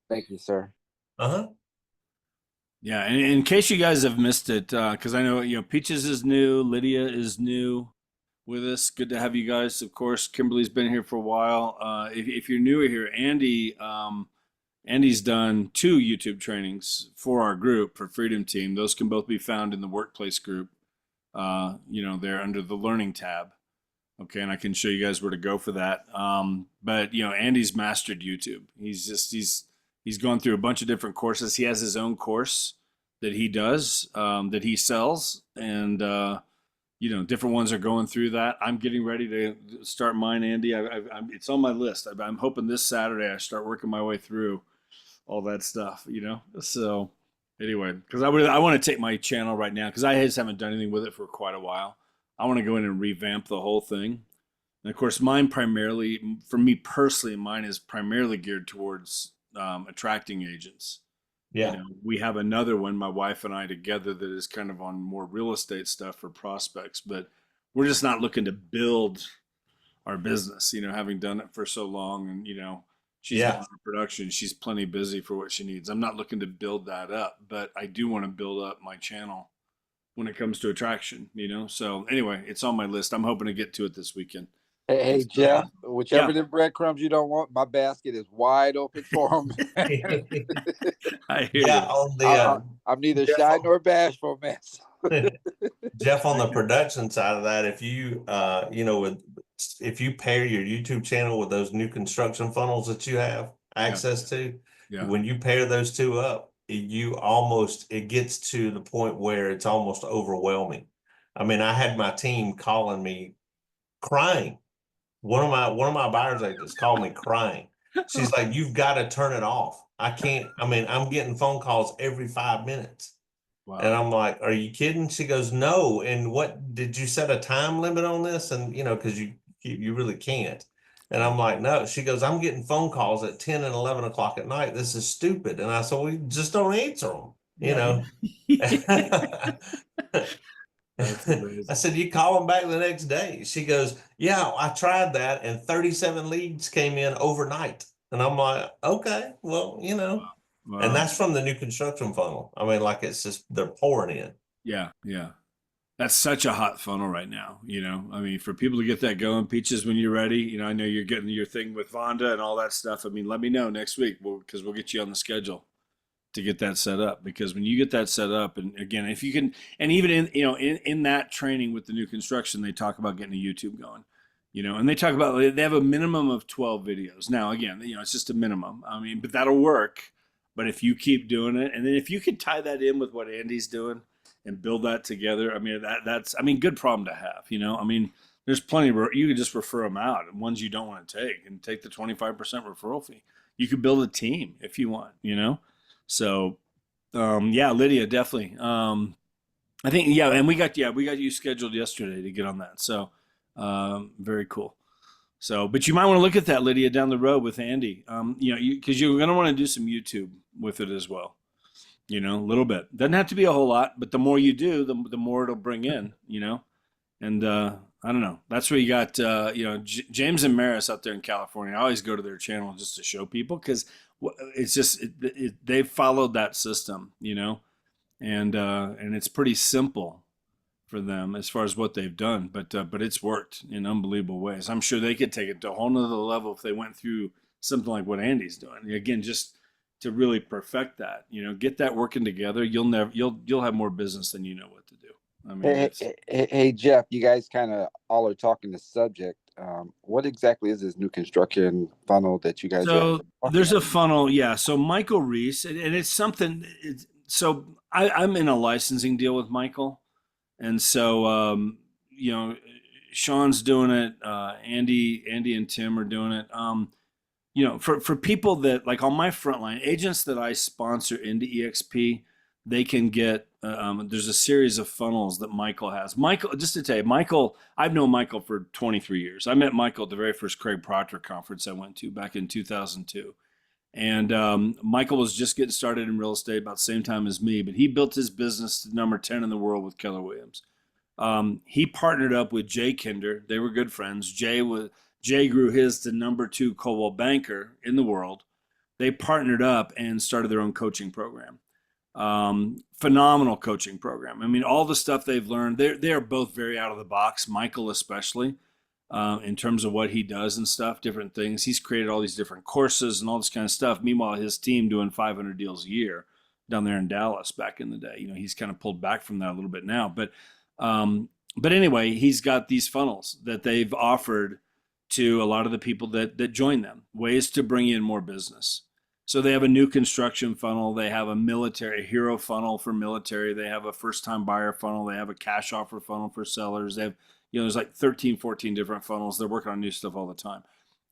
Thank you, sir. Uh-huh. Yeah, and in case you guys have missed it, because I know Peaches is new, Lydia is new with us. Good to have you guys. Of course, Kimberly's been here for a while. If you're newer here, Andy's done two YouTube trainings for our group for Freedom Team. Those can both be found in the workplace group. They're under the learning tab. Okay, and I can show you guys where to go for that. But Andy's mastered YouTube. He's gone through a bunch of different courses. He has his own course that he does, that he sells, and different ones are going through that. I'm getting ready to start mine, Andy. It's on my list. I'm hoping this Saturday I start working my way through all that stuff. So anyway, because I want to take my channel right now because I just haven't done anything with it for quite a while. I want to go in and revamp the whole thing. And of course, mine primarily, for me personally, mine is primarily geared towards attracting agents. Yeah. We have another one, my wife and I together, that is kind of on more real estate stuff for prospects, but we're just not looking to build our business, having done it for so long. And, she's Yeah. gone for production. She's plenty busy for what she needs. I'm not looking to build that up, but I do want to build up my channel when it comes to attraction. So anyway, it's on my list. I'm hoping to get to it this weekend. Hey, Yeah. Jeff, whichever Yeah, the breadcrumbs you don't want, my basket is wide open for them. I hear Yeah, you. on I, the I, I'm neither Jeff, shy nor bashful, man. Jeff, on I the hear you. production side of that, if you if you pair your YouTube channel with those new construction funnels that you have Yeah, access to, yeah. when you pair those two up, it gets to the point where it's almost overwhelming. I mean, I had my team calling me crying. One of my buyers agents called me crying. She's like, "You've got to turn it off. I can't. I mean, I'm getting phone calls every 5 minutes." And Wow. I'm like, "Are you kidding?" She goes, "No." And what did you set a time limit on this? And because you really can't. And Yeah. I'm like, "No." She goes, "I'm getting phone calls at 10 and 11 o'clock at night. This is stupid." And I said, "We just don't answer them, you Yeah. know." That's I amazing. said, "You call them back the next day." She goes, "Yeah, I tried that and 37 leads came in overnight." And I'm like, "Okay, well, Wow. and Wow. that's from the new construction funnel. I mean, like it's just they're pouring in." Yeah, yeah. That's such a hot funnel right now. I mean, for people to get that going, Peaches, when you're ready, I know you're getting your thing with Vonda and all that stuff. I mean, let me know next week because we'll get you on the schedule to get that set up. Because when you get that set up, and again, if you can, and even in that training with the new construction, they talk about getting a YouTube going. And they talk about they have a minimum of 12 videos. Now, again, it's just a minimum. I mean, but that'll work. But if you keep doing it, and then if you could tie that in with what Andy's doing and build that together, I mean, that's good problem to have. I mean, there's plenty of you could just refer them out, and ones you don't want to take, and take the 25% referral fee. You could build a team if you want. So, yeah, Lydia, definitely. I think, yeah, and we got you scheduled yesterday to get on that. So, very cool. So, but you might want to look at that, Lydia, down the road with Andy. Because you're going to want to do some YouTube with it as well. A little bit. Doesn't have to be a whole lot, but the more you do, the more it'll bring in. And I don't know. That's where you got James and Maris out there in California. I always go to their channel just to show people because it's just they've followed that system. And it's pretty simple for them as far as what they've done, but it's worked in unbelievable ways. I'm sure they could take it to a whole nother level if they went through something like what Andy's doing. Again, just to really perfect that, get that working together. You'll have more business than you know what to do. I mean, Hey, it's hey, hey, hey, Jeff, you guys kind of all are talking the subject. What exactly is this new construction funnel that you guys are so talking there's about? a funnel, yeah. So Michael Reese, and it's something. So I'm in a licensing deal with Michael, and so Sean's doing it. Andy and Tim are doing it. For people that like on my front line agents that I sponsor into EXP, they can get. There's a series of funnels that Michael has. Michael, just to tell you, Michael, I've known Michael for 23 years. I met Michael at the very first Craig Proctor conference I went to back in 2002. And Michael was just getting started in real estate about the same time as me, but he built his business to number 10 in the world with Keller Williams. He partnered up with Jay Kinder. They were good friends. Jay grew his to number 2 Coldwell banker in the world. they partnered up and started their own coaching program. Phenomenal coaching program. I mean, all the stuff they've learned, they are both very out of the box. Michael, especially, in terms of what he does and stuff, different things. He's created all these different courses and all this kind of stuff. Meanwhile, his team doing 500 deals a year down there in Dallas back in the day. You know, he's kind of pulled back from that a little bit now, but anyway, he's got these funnels that they've offered to a lot of the people that join them, ways to bring in more business. So they have a new construction funnel. They have a military hero funnel for military. They have a first-time buyer funnel. They have a cash offer funnel for sellers. They have, there's like 13, 14 different funnels. They're working on new stuff all the time.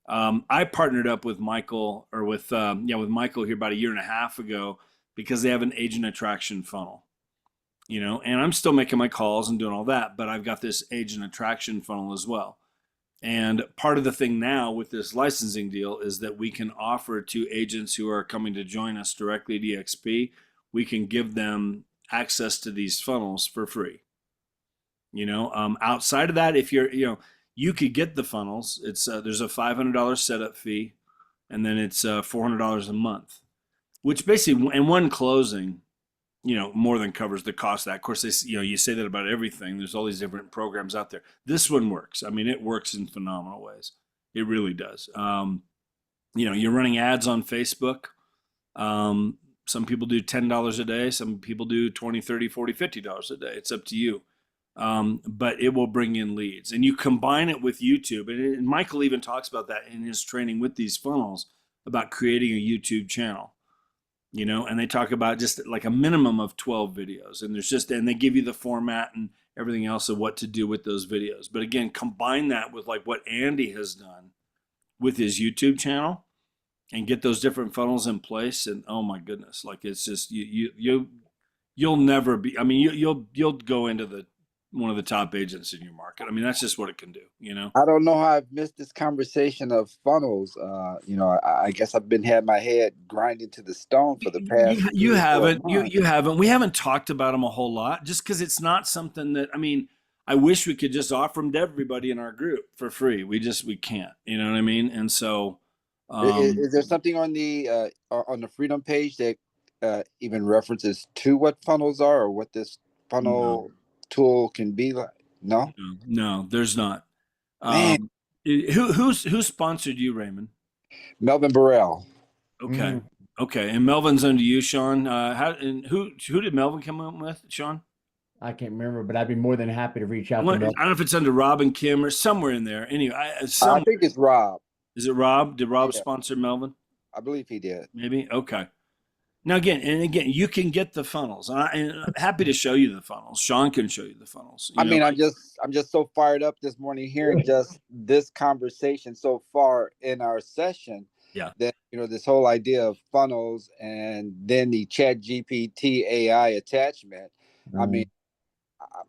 I partnered up with Michael with Michael here about a year and a half ago because they have an agent attraction funnel, and I'm still making my calls and doing all that, but I've got this agent attraction funnel as well. And part of the thing now with this licensing deal is that we can offer to agents who are coming to join us directly at EXP, we can give them access to these funnels for free. Outside of that, if you could get the funnels. It's there's a $500 setup fee, and then it's $400 a month, which basically in one closing, more than covers the cost of that. Of course, you say that about everything. There's all these different programs out there. This one works. I mean, it works in phenomenal ways. It really does. You're running ads on Facebook. Some people do $10 a day. Some people do $20, $30, $40, $50 a day. It's up to you. But it will bring in leads. And you combine it with YouTube. And Michael even talks about that in his training with these funnels about creating a YouTube channel. And they talk about just like a minimum of 12 videos, and they give you the format and everything else of what to do with those videos. But again, combine that with like what Andy has done with his YouTube channel and get those different funnels in place. And oh my goodness, like it's just, you'll never be, I mean, you'll go into one of the top agents in your market. I mean, that's just what it can do, I don't know how I've missed this conversation of funnels. I guess I've been had my head grinding to the stone for the past. You haven't. You haven't. We haven't talked about them a whole lot, just because it's not something that. I mean, I wish we could just offer them to everybody in our group for free. We can't. You know what I mean? And so, is there something on the Freedom page that even references to what funnels are or what this funnel tool can be like? No, there's not. Man. Who sponsored you, Raymond? Melvin Burrell. Okay. Okay. And Melvin's under you, Sean. Who did Melvin come up with, Sean? I can't remember, but I'd be more than happy to reach out to I don't know if it's under Rob and Kim or somewhere in there. Anyway, I think it's Rob. Is it Rob? Did Rob sponsor Melvin? I believe he did. Maybe. Okay. Now again, you can get the funnels. And I'm happy to show you the funnels. Sean can show you the funnels. I'm just so fired up this morning hearing just this conversation so far in our session. Yeah. That this whole idea of funnels and then the ChatGPT AI attachment. I mean,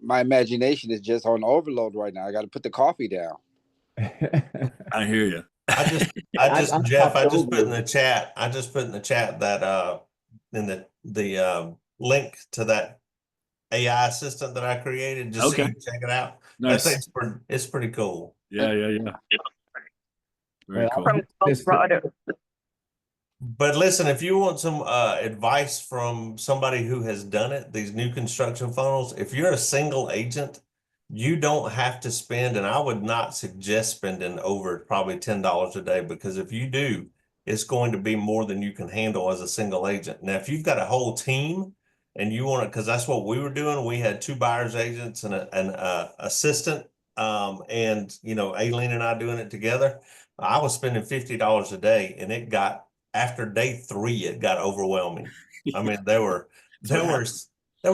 my imagination is just on overload right now. I got to put the coffee down. I hear you. Jeff, I just put in the chat that in the link to that AI assistant that I created. Just so you can check it out. Nice. I think it's pretty cool. Yeah. Very cool. But listen, if you want some advice from somebody who has done it, these new construction funnels, if you're a single agent, you don't have to spend, and I would not suggest spending over probably $10 a day, because if you do, it's going to be more than you can handle as a single agent. Now, if you've got a whole team and you want to, because that's what we were doing, we had 2 buyers agents and an assistant, and Aileen and I doing it together. I was spending $50 a day, and after day 3, it got overwhelming. I mean, there were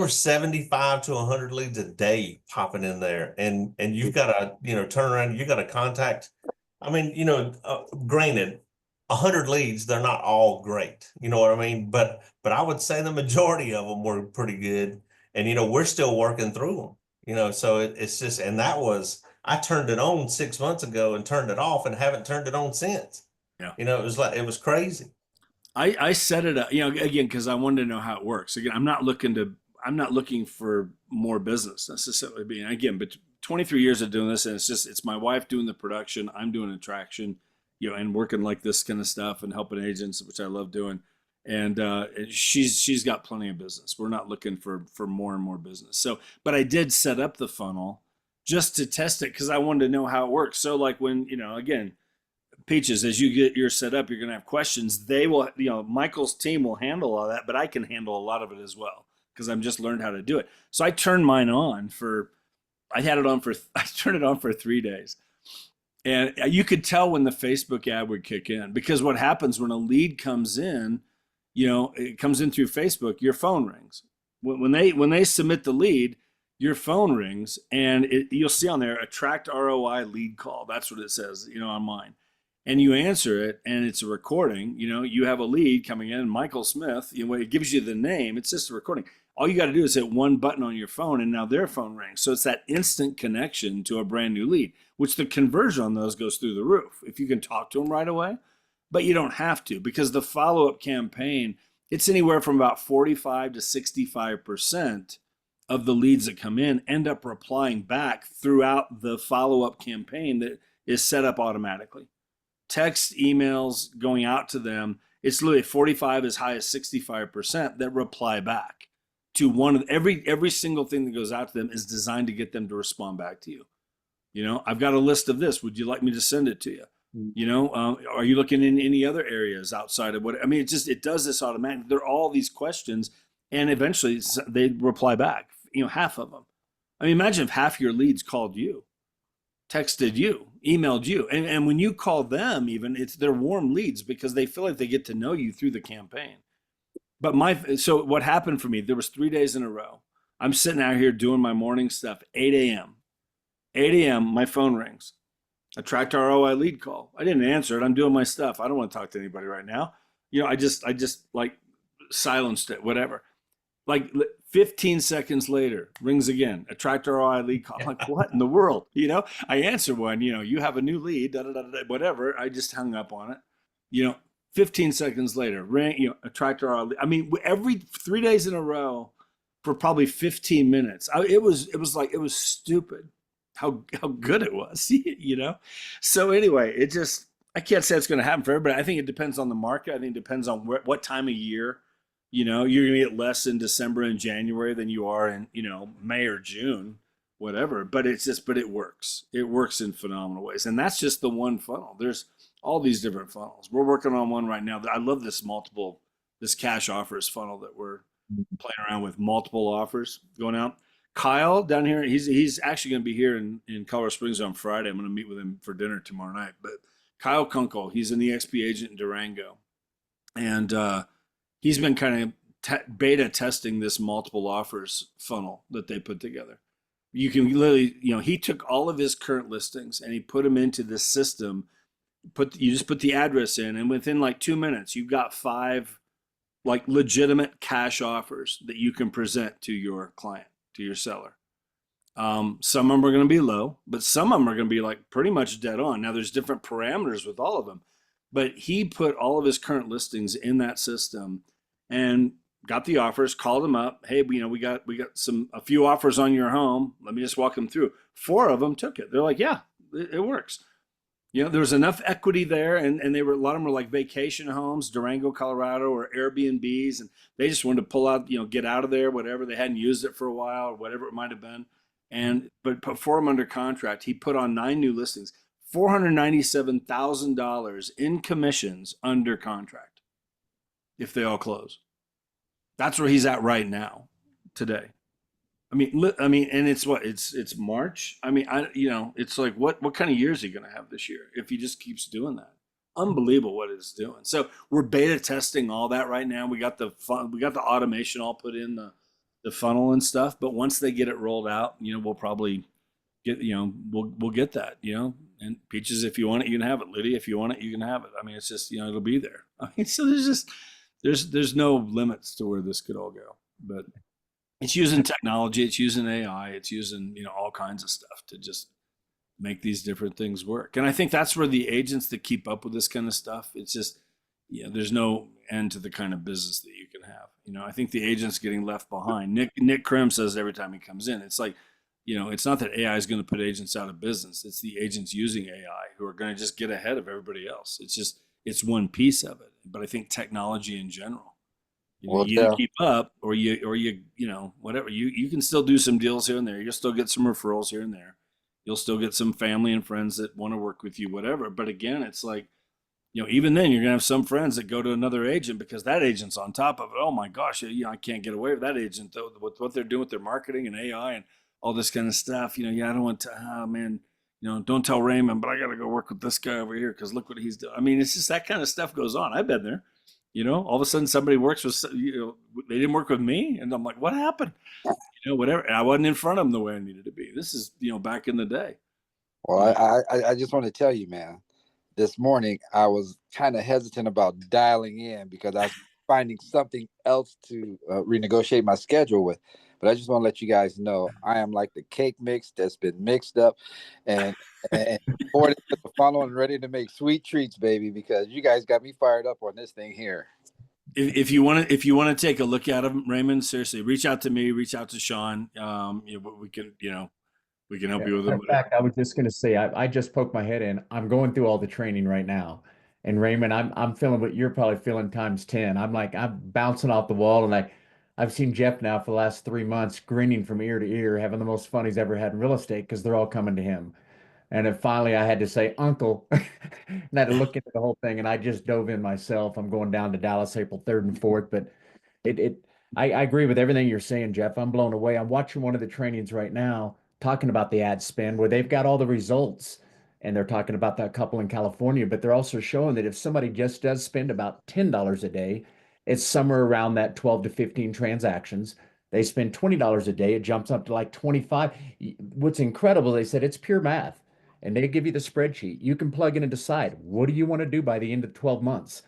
75 to 100 leads a day popping in there, and you've got to turn around. You got to contact. I mean, granted, 100 leads, they're not all great. You know what I mean? But I would say the majority of them were pretty good, and we're still working through them. So it's just, and that was, I turned it on 6 months ago and turned it off and haven't turned it on since. Yeah. It was crazy. I set it up, again, because I wanted to know how it works. Again, I'm not looking for more business necessarily. But 23 years of doing this, and it's my wife doing the production. I'm doing attraction. and working like this kind of stuff and helping agents, which I love doing. And she's got plenty of business. We're not looking for more and more business. So, but I did set up the funnel just to test it because I wanted to know how it works. So like when, again, Peaches, as you get yours set up, you're going to have questions. They will, Michael's team will handle all that, but I can handle a lot of it as well because I've just learned how to do it. So I turned mine on I turned it on for 3 days. And you could tell when the Facebook ad would kick in, because what happens when a lead comes in, it comes in through Facebook, your phone rings. When they submit the lead, your phone rings, and you'll see on there, attract ROI lead call. That's what it says, on mine. And you answer it, and it's a recording. You have a lead coming in, Michael Smith. It gives you the name. It's just a recording. All you got to do is hit one button on your phone, and now their phone rings. So it's that instant connection to a brand new lead, which the conversion on those goes through the roof if you can talk to them right away. But you don't have to, because the follow-up campaign, it's anywhere from about 45 to 65% of the leads that come in end up replying back throughout the follow-up campaign that is set up automatically. Text, emails going out to them, it's literally 45 as high as 65% that reply back to one of every single thing that goes out to them is designed to get them to respond back to you. I've got a list of this. Would you like me to send it to you? Are you looking in any other areas outside of what? I mean, it does this automatically. There are all these questions, and eventually they reply back. Half of them. I mean, imagine if half your leads called you, texted you, emailed you, and when you call them, even they're warm leads because they feel like they get to know you through the campaign. But so what happened for me? There was 3 days in a row. I'm sitting out here doing my morning stuff. 8 a.m. 8 a.m. My phone rings. Attract ROI lead call. I didn't answer it. I'm doing my stuff. I don't want to talk to anybody right now. I just like silenced it, whatever. Like 15 seconds later, rings again. Attract ROI lead call. I'm like, what in the world? I answer one, you have a new lead, whatever. I just hung up on it. 15 seconds later, ring, attract ROI lead. I mean, every 3 days in a row for probably 15 minutes. It was stupid how good it was, So anyway, I can't say it's going to happen for everybody. I think it depends on the market. I think it depends on what time of year. You're going to get less in December and January than you are in, May or June, whatever. But it works. It works in phenomenal ways. And that's just the one funnel. There's all these different funnels. We're working on one right now. I love this cash offers funnel that we're playing around with, multiple offers going out. Kyle down here, he's actually going to be here in Colorado Springs on Friday. I'm going to meet with him for dinner tomorrow night. But Kyle Kunkel, he's an EXP agent in Durango. And he's been kind of beta testing this multiple offers funnel that they put together. You can literally, he took all of his current listings and he put them into this system. You just put the address in, and within like 2 minutes, you've got 5 like legitimate cash offers that you can present to your client, to your seller. Some of them are going to be low, but some of them are going to be like pretty much dead on. Now there's different parameters with all of them, but he put all of his current listings in that system and got the offers, called them up. Hey, we got a few offers on your home. Let me just walk them through. 4 of them took it. They're like, yeah, it works. There was enough equity there, and a lot of them were like vacation homes, Durango, Colorado, or Airbnbs, and they just wanted to pull out, get out of there, whatever. They hadn't used it for a while, or whatever it might have been. But put 4 of them under contract. He put on 9 new listings, $497,000 in commissions under contract if they all close. That's where he's at right now, today. I mean, and it's March. I mean, it's like, what kind of year is he going to have this year if he just keeps doing that? Unbelievable what it's doing. So we're beta testing all that right now. We got the automation all put in the funnel and stuff. But once they get it rolled out, we'll probably get, we'll get that, and Peaches, if you want it, you can have it. Lydia, if you want it, you can have it. I mean, it's just, it'll be there. I mean, so there's no limits to where this could all go, but it's using technology, it's using AI, it's using, all kinds of stuff to just make these different things work. And I think that's where the agents that keep up with this kind of stuff, it's just, there's no end to the kind of business that you can have. I think the agent's getting left behind. Nick Krim says every time he comes in, it's like you know, it's not that AI is going to put agents out of business. It's the agents using AI who are going to just get ahead of everybody else. It's just, it's one piece of it. But I think technology in general, you know, Well, you either Jeff, keep up or you know, whatever, you can still do some deals here and there. You'll still get some referrals here and there. You'll still get some family and friends that want to work with you, whatever. But again, it's like, you know, even then you're gonna have some friends that go to another agent because that agent's on top of it. Oh my gosh, you know, I can't get away with that agent though. What they're doing with their marketing and AI and all this kind of stuff. You know, yeah, I don't want to. Oh man, you know, don't tell Raymond, but I got to go work with this guy over here because look what he's doing. I mean, it's just that kind of stuff goes on. I've been there. You know, all of a sudden somebody works with, you know, they didn't work with me, and I'm like, what happened? You know, whatever. And I wasn't in front of them the way I needed to be. This is, you know, back in the day. well, Yeah. I just want to tell you, man. This morning I was kind of hesitant about dialing in because I was finding something else to renegotiate my schedule with. But I just want to let you guys know I am like the cake mix that's been mixed up and and poured into the funnel and ready to make sweet treats, baby. Because you guys got me fired up on this thing here. If you want to take a look at them, Raymond, seriously, reach out to me, reach out to Sean. You know, we can, you know, we can help Yeah, you with matter them. of fact, I was just going to say, I just poked my head in. I'm going through all the training right now. And Raymond, I'm feeling what you're probably feeling times 10. I'm like, I'm bouncing off the wall. And I've seen Jeff now for the last 3 months grinning from ear to ear, having the most fun he's ever had in real estate because they're all coming to him. And then finally I had to say, Uncle, and I had to look into the whole thing. And I just dove in myself. I'm going down to Dallas April 3rd and 4th. But I agree with everything you're saying, Jeff. I'm blown away. I'm watching one of the trainings right now talking about the ad spend where they've got all the results and they're talking about that couple in California, but they're also showing that if somebody just does spend about $10 a day, it's somewhere around that 12 to 15 transactions. They spend $20 a day, it jumps up to like 25. What's incredible, they said it's pure math. And they give you the spreadsheet. You can plug in and decide what do you want to do by the end of 12 months.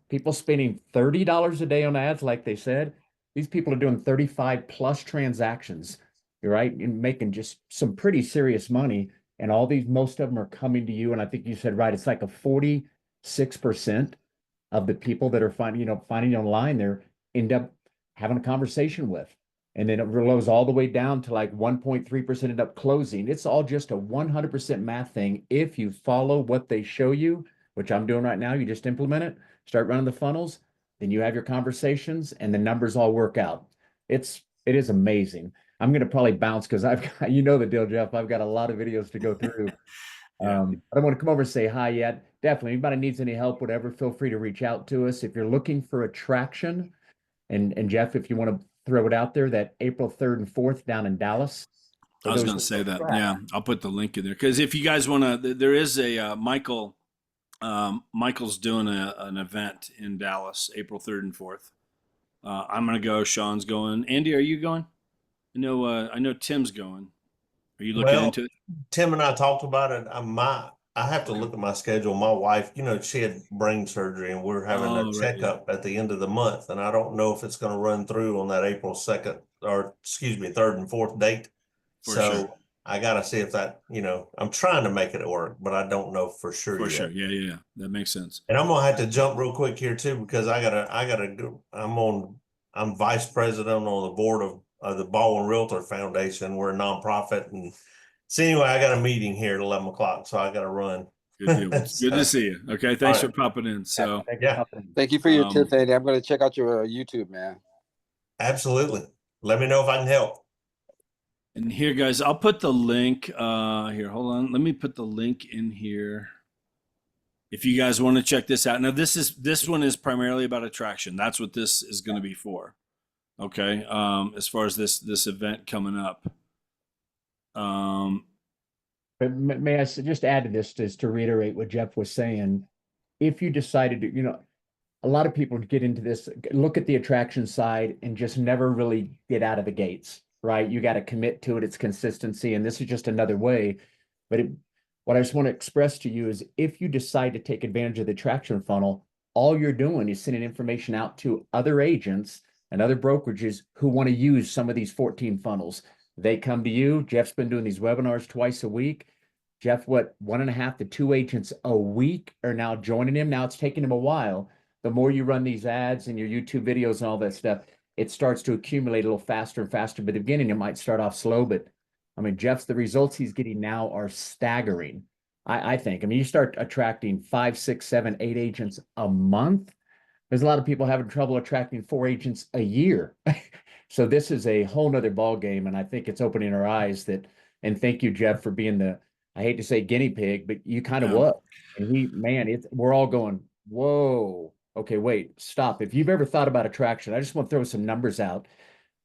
People spending $30 a day on ads, like they said, these people are doing 35 plus transactions, right? And making just some pretty serious money. And all these, most of them are coming to you. And I think you said, right, it's like a 46% of the people that are finding you online, they're end up having a conversation with. And then it goes all the way down to like 1.3% end up closing. It's all just a 100% math thing. If you follow what they show you, which I'm doing right now, you just implement it, start running the funnels, then you have your conversations and the numbers all work out. It is amazing. I'm going to probably bounce because I've got, you know the deal, Jeff. I've got a lot of videos to go through. Yeah. I don't want to come over and say hi yet. Definitely, anybody needs any help, whatever, feel free to reach out to us. If you're looking for attraction, and Jeff, if you want to throw it out there, that April 3rd and 4th down in Dallas. I was going to say that. Yeah, I'll put the link in there because if you guys want to, there is a Michael. Michael's doing an event in Dallas, April 3rd and 4th. I'm going to go. Sean's going. Andy, are you going? I know Tim's going. Are you looking into it? Tim and I talked about it. I have to look at my schedule. My wife, you know, she had brain surgery and we're having a checkup at the end of the month. And I don't know if it's going to run through on that April 2nd or 3rd and 4th date. For so sure. I got to see if that, you know, I'm trying to make it work, but I don't know for sure For yet. sure. Yeah. That makes sense. And I'm going to have to jump real quick here too, because I gotta go. I'm vice president on the board of the Baldwin Realtor Foundation. We're a nonprofit. And so anyway, I got a meeting here at 11 o'clock, so I got to run. Good deal. Good to see you. Okay. Thanks for popping in. So yeah. Thank you for your tips, Andy. I'm going to check out your YouTube, man. Absolutely. Let me know if I can help. And here, guys, I'll put the link here. Hold on. Let me put the link in here. If you guys want to check this out. Now, this one is primarily about attraction. That's what this is going to be for. Okay. As far as this event coming up. But may I just add to this, just to reiterate what Jeff was saying, if you decided to, a lot of people get into this, look at the attraction side and just never really get out of the gates, right? You got to commit to it. It's consistency. And this is just another way. But what I just want to express to you is if you decide to take advantage of the attraction funnel, all you're doing is sending information out to other agents and other brokerages who want to use some of these 14 funnels. They come to you. Jeff's been doing these webinars twice a week. Jeff, 1.5 to 2 agents a week are now joining him. Now it's taking him a while. The more you run these ads and your YouTube videos and all that stuff, it starts to accumulate a little faster and faster. But at the beginning, it might start off slow, but I mean, the results he's getting now are staggering. I think. I mean, you start attracting 5, 6, 7, 8 agents a month. There's a lot of people having trouble attracting 4 agents a year. So this is a whole nother ball game, and I think it's opening our eyes that. And thank you, Jeff, for being I hate to say guinea pig, but you kind of was. And we're all going, whoa, okay, wait, stop. If you've ever thought about attraction, I just want to throw some numbers out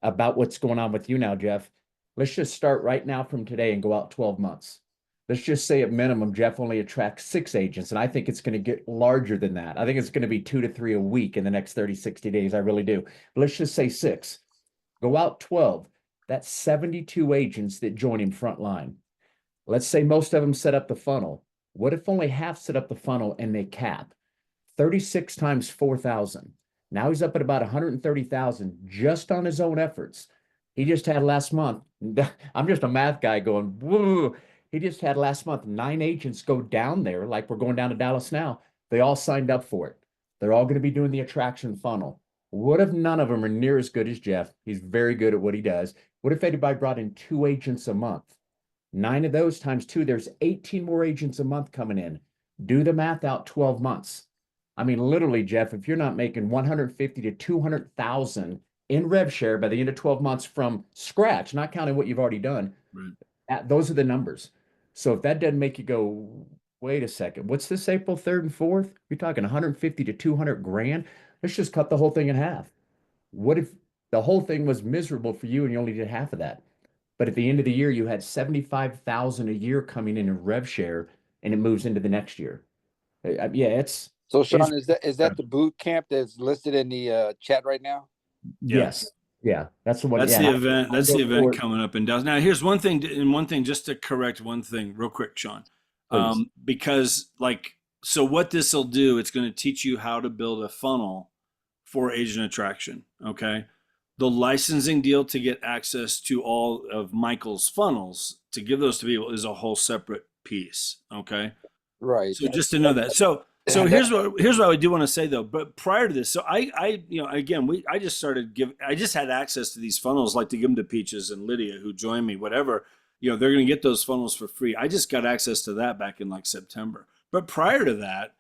about what's going on with you now, Jeff. Let's just start right now from today and go out 12 months. Let's just say at minimum, Jeff only attracts 6 agents, and I think it's going to get larger than that. I think it's going to be 2 to 3 a week in the next 30, 60 days. I really do. But let's just say 6. Go out 12. That's 72 agents that join him frontline. Let's say most of them set up the funnel. What if only half set up the funnel and they cap? 36 times 4,000. Now he's up at about 130,000 just on his own efforts. He just had last month. I'm just a math guy going, whoa. He just had last month 9 agents go down there, like we're going down to Dallas now. They all signed up for it. They're all going to be doing the attraction funnel. What if none of them are near as good as Jeff? He's very good at what he does. What if anybody brought in 2 agents a month? 9 of those times 2, there's 18 more agents a month coming in. Do the math out 12 months. I mean, literally, Jeff, if you're not making 150 to 200,000 in rev share by the end of 12 months from scratch, not counting what you've already done, right. Those are the numbers. So if that doesn't make you go, wait a second, what's this April 3rd and 4th? You're talking 150 to 200 grand. Let's just cut the whole thing in half. What if the whole thing was miserable for you and you only did half of that? But at the end of the year, you had 75,000 a year coming in rev share, and it moves into the next year. Yeah, it's. So Sean, is that the boot camp that's listed in the chat right now? Yes. Yeah, that's the one. That's the event. That's the event coming up in Dallas. Now, here's one thing just to correct one thing real quick, Sean, because so what this will do, it's going to teach you how to build a funnel for agent attraction. Okay. The licensing deal to get access to all of Michael's funnels, to give those to people, is a whole separate piece. Okay. Right. So just to know that. So here's what I do want to say though. But prior to this, so I just had access to these funnels, like to give them to Peaches and Lydia, who joined me, whatever, they're going to get those funnels for free. I just got access to that back in like September. But prior to that,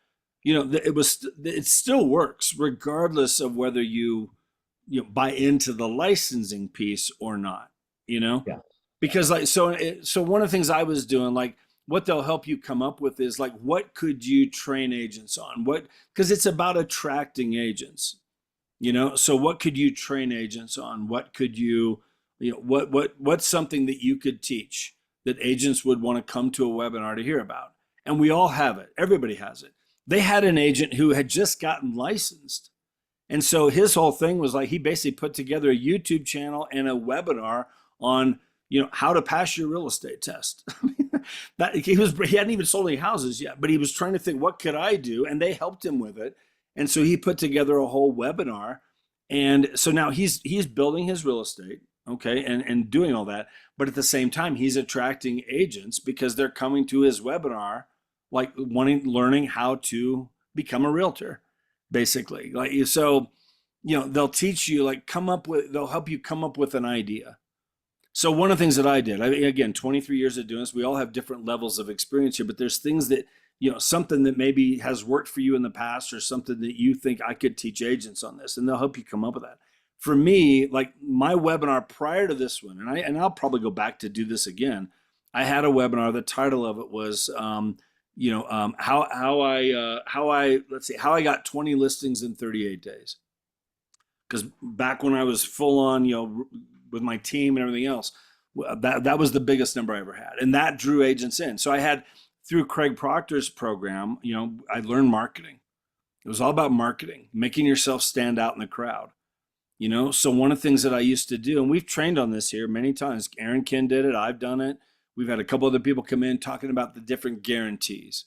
it still works regardless of whether you buy into the licensing piece or not, Yeah. Because so one of the things I was doing, like, what they'll help you come up with is like, what could you train agents on? Because it's about attracting agents, so what could you train agents on? What could what's something that you could teach that agents would want to come to a webinar to hear about? And we all have it. Everybody has it. They had an agent who had just gotten licensed. And so his whole thing was like, he basically put together a YouTube channel and a webinar on, how to pass your real estate test. He hadn't even sold any houses yet, but he was trying to think, what could I do? And they helped him with it. And so he put together a whole webinar. And so now he's building his real estate, okay, and doing all that. But at the same time, he's attracting agents because they're coming to his webinar, like learning how to become a realtor, basically. They'll teach you, they'll help you come up with an idea. So one of the things that I did, again, 23 years of doing this, we all have different levels of experience here, but there's things that, something that maybe has worked for you in the past, or something that you think I could teach agents on this, and they'll help you come up with that. For me, like my webinar prior to this one, and I'll probably go back to do this again. I had a webinar. The title of it was, how I got 20 listings in 38 days. Because back when I was full on, with my team and everything else, that was the biggest number I ever had. And that drew agents in. So I had, through Craig Proctor's program, I learned marketing. It was all about marketing, making yourself stand out in the crowd. So one of the things that I used to do, and we've trained on this here many times, Aaron Ken did it, I've done it. We've had a couple other people come in talking about the different guarantees.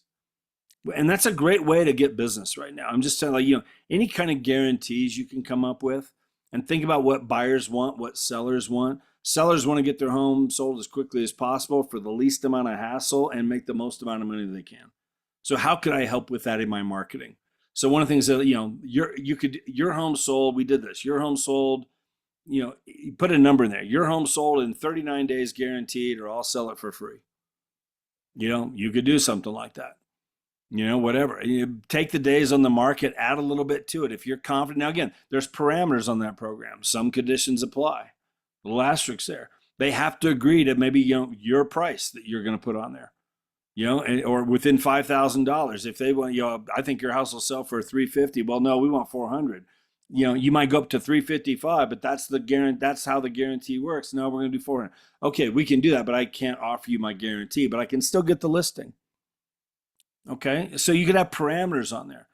And that's a great way to get business right now. I'm just saying, any kind of guarantees you can come up with, and think about what buyers want, what sellers want. Sellers want to get their home sold as quickly as possible for the least amount of hassle and make the most amount of money they can. So how could I help with that in my marketing? So one of the things that, your home sold, we did this, your home sold you put a number in there. Your home sold in 39 days guaranteed, or I'll sell it for free. You could do something like that. Whatever. You take the days on the market, add a little bit to it. If you're confident. Now, again, there's parameters on that program. Some conditions apply. A little asterisk there. They have to agree to maybe, your price that you're going to put on there, or within $5,000. If they want, I think your house will sell for $350. Well, no, we want $400. You might go up to $355, but that's the guarantee. That's how the guarantee works. No, we're going to do $400. Okay, we can do that, but I can't offer you my guarantee, but I can still get the listing. Okay, so you could have parameters on there.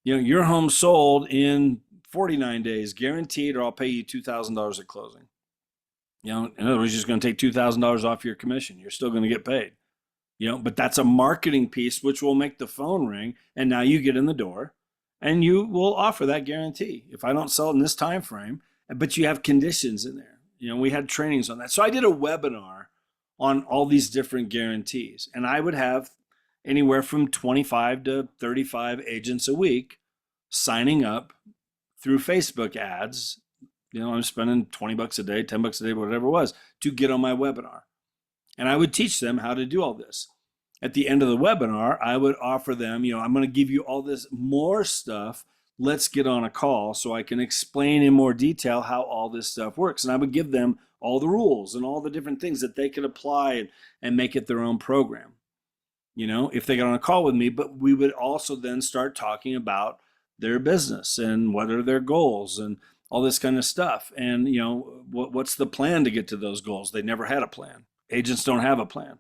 Your home sold in 49 days, guaranteed, or I'll pay you $2,000 at closing. In other words, you're just going to take $2,000 off your commission. You're still going to get paid. But that's a marketing piece which will make the phone ring, and now you get in the door, and you will offer that guarantee. If I don't sell it in this time frame, but you have conditions in there. We had trainings on that. So I did a webinar on all these different guarantees, and I would have anywhere from 25 to 35 agents a week signing up through Facebook ads. I'm spending $20 a day, $10 a day, whatever it was, to get on my webinar. And I would teach them how to do all this. At the end of the webinar, I would offer them, I'm going to give you all this more stuff. Let's get on a call so I can explain in more detail how all this stuff works. And I would give them all the rules and all the different things that they could apply and make it their own program. If they got on a call with me, but we would also then start talking about their business and what are their goals and all this kind of stuff. And, what's the plan to get to those goals? They never had a plan. Agents don't have a plan.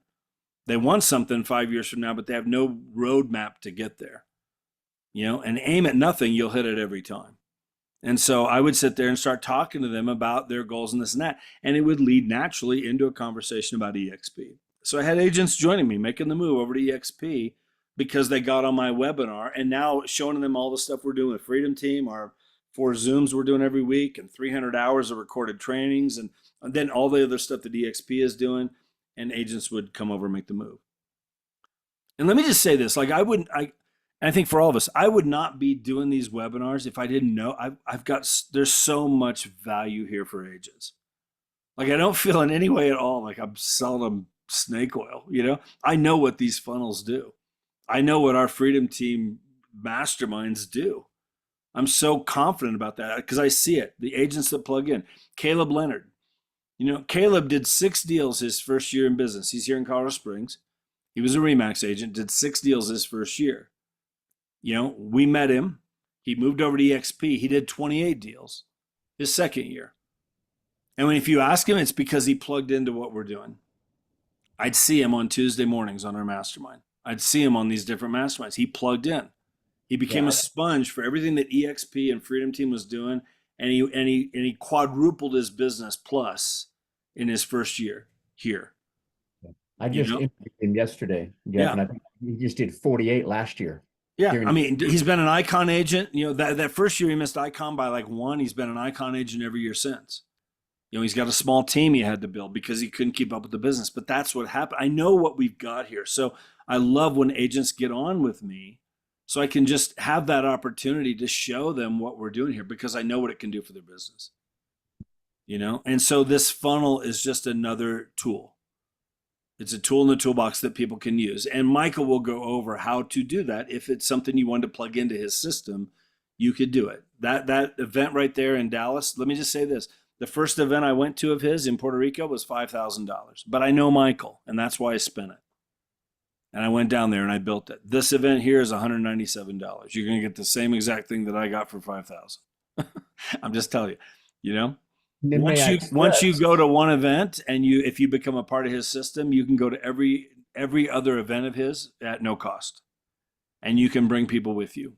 They want something 5 years from now, but they have no roadmap to get there. And aim at nothing, you'll hit it every time. And so I would sit there and start talking to them about their goals and this and that. And it would lead naturally into a conversation about EXP. So I had agents joining me, making the move over to EXP because they got on my webinar, and now showing them all the stuff we're doing with Freedom Team, our 4 Zooms we're doing every week, and 300 hours of recorded trainings, and then all the other stuff that EXP is doing, and agents would come over and make the move. And let me just say this, I think for all of us, I would not be doing these webinars if I didn't know there's so much value here for agents. I don't feel in any way at all like I'm selling them snake oil. I know what these funnels do. I know what our Freedom Team masterminds do. I'm so confident about that because I see it. The agents that plug in. Caleb Leonard. Caleb did 6 deals his first year in business. He's here in Colorado Springs. He was a RE/MAX agent, did 6 deals his first year. We met him. He moved over to EXP. He did 28 deals his second year. And if you ask him, it's because he plugged into what we're doing. I'd see him on Tuesday mornings on our mastermind. I'd see him on these different masterminds. He plugged in. He became a sponge for everything that EXP and Freedom Team was doing, and he quadrupled his business plus in his first year here. I just interviewed him yesterday, Jeff, and I think he just did 48 last year. Yeah, he's been an Icon agent. That first year he missed Icon by like 1. He's been an Icon agent every year since. He's got a small team he had to build because he couldn't keep up with the business. But that's what happened. I know what we've got here. So I love when agents get on with me so I can just have that opportunity to show them what we're doing here because I know what it can do for their business. And so this funnel is just another tool. It's a tool in the toolbox that people can use. And Michael will go over how to do that. If it's something you want to plug into his system, you could do it. That event right there in Dallas, let me just say this. The first event I went to of his in Puerto Rico was $5,000, but I know Michael, and that's why I spent it. And I went down there and I built it. This event here is $197. You're going to get the same exact thing that I got for $5,000. I'm just telling you, once you go to one event and if you become a part of his system, you can go to every other event of his at no cost, and you can bring people with you.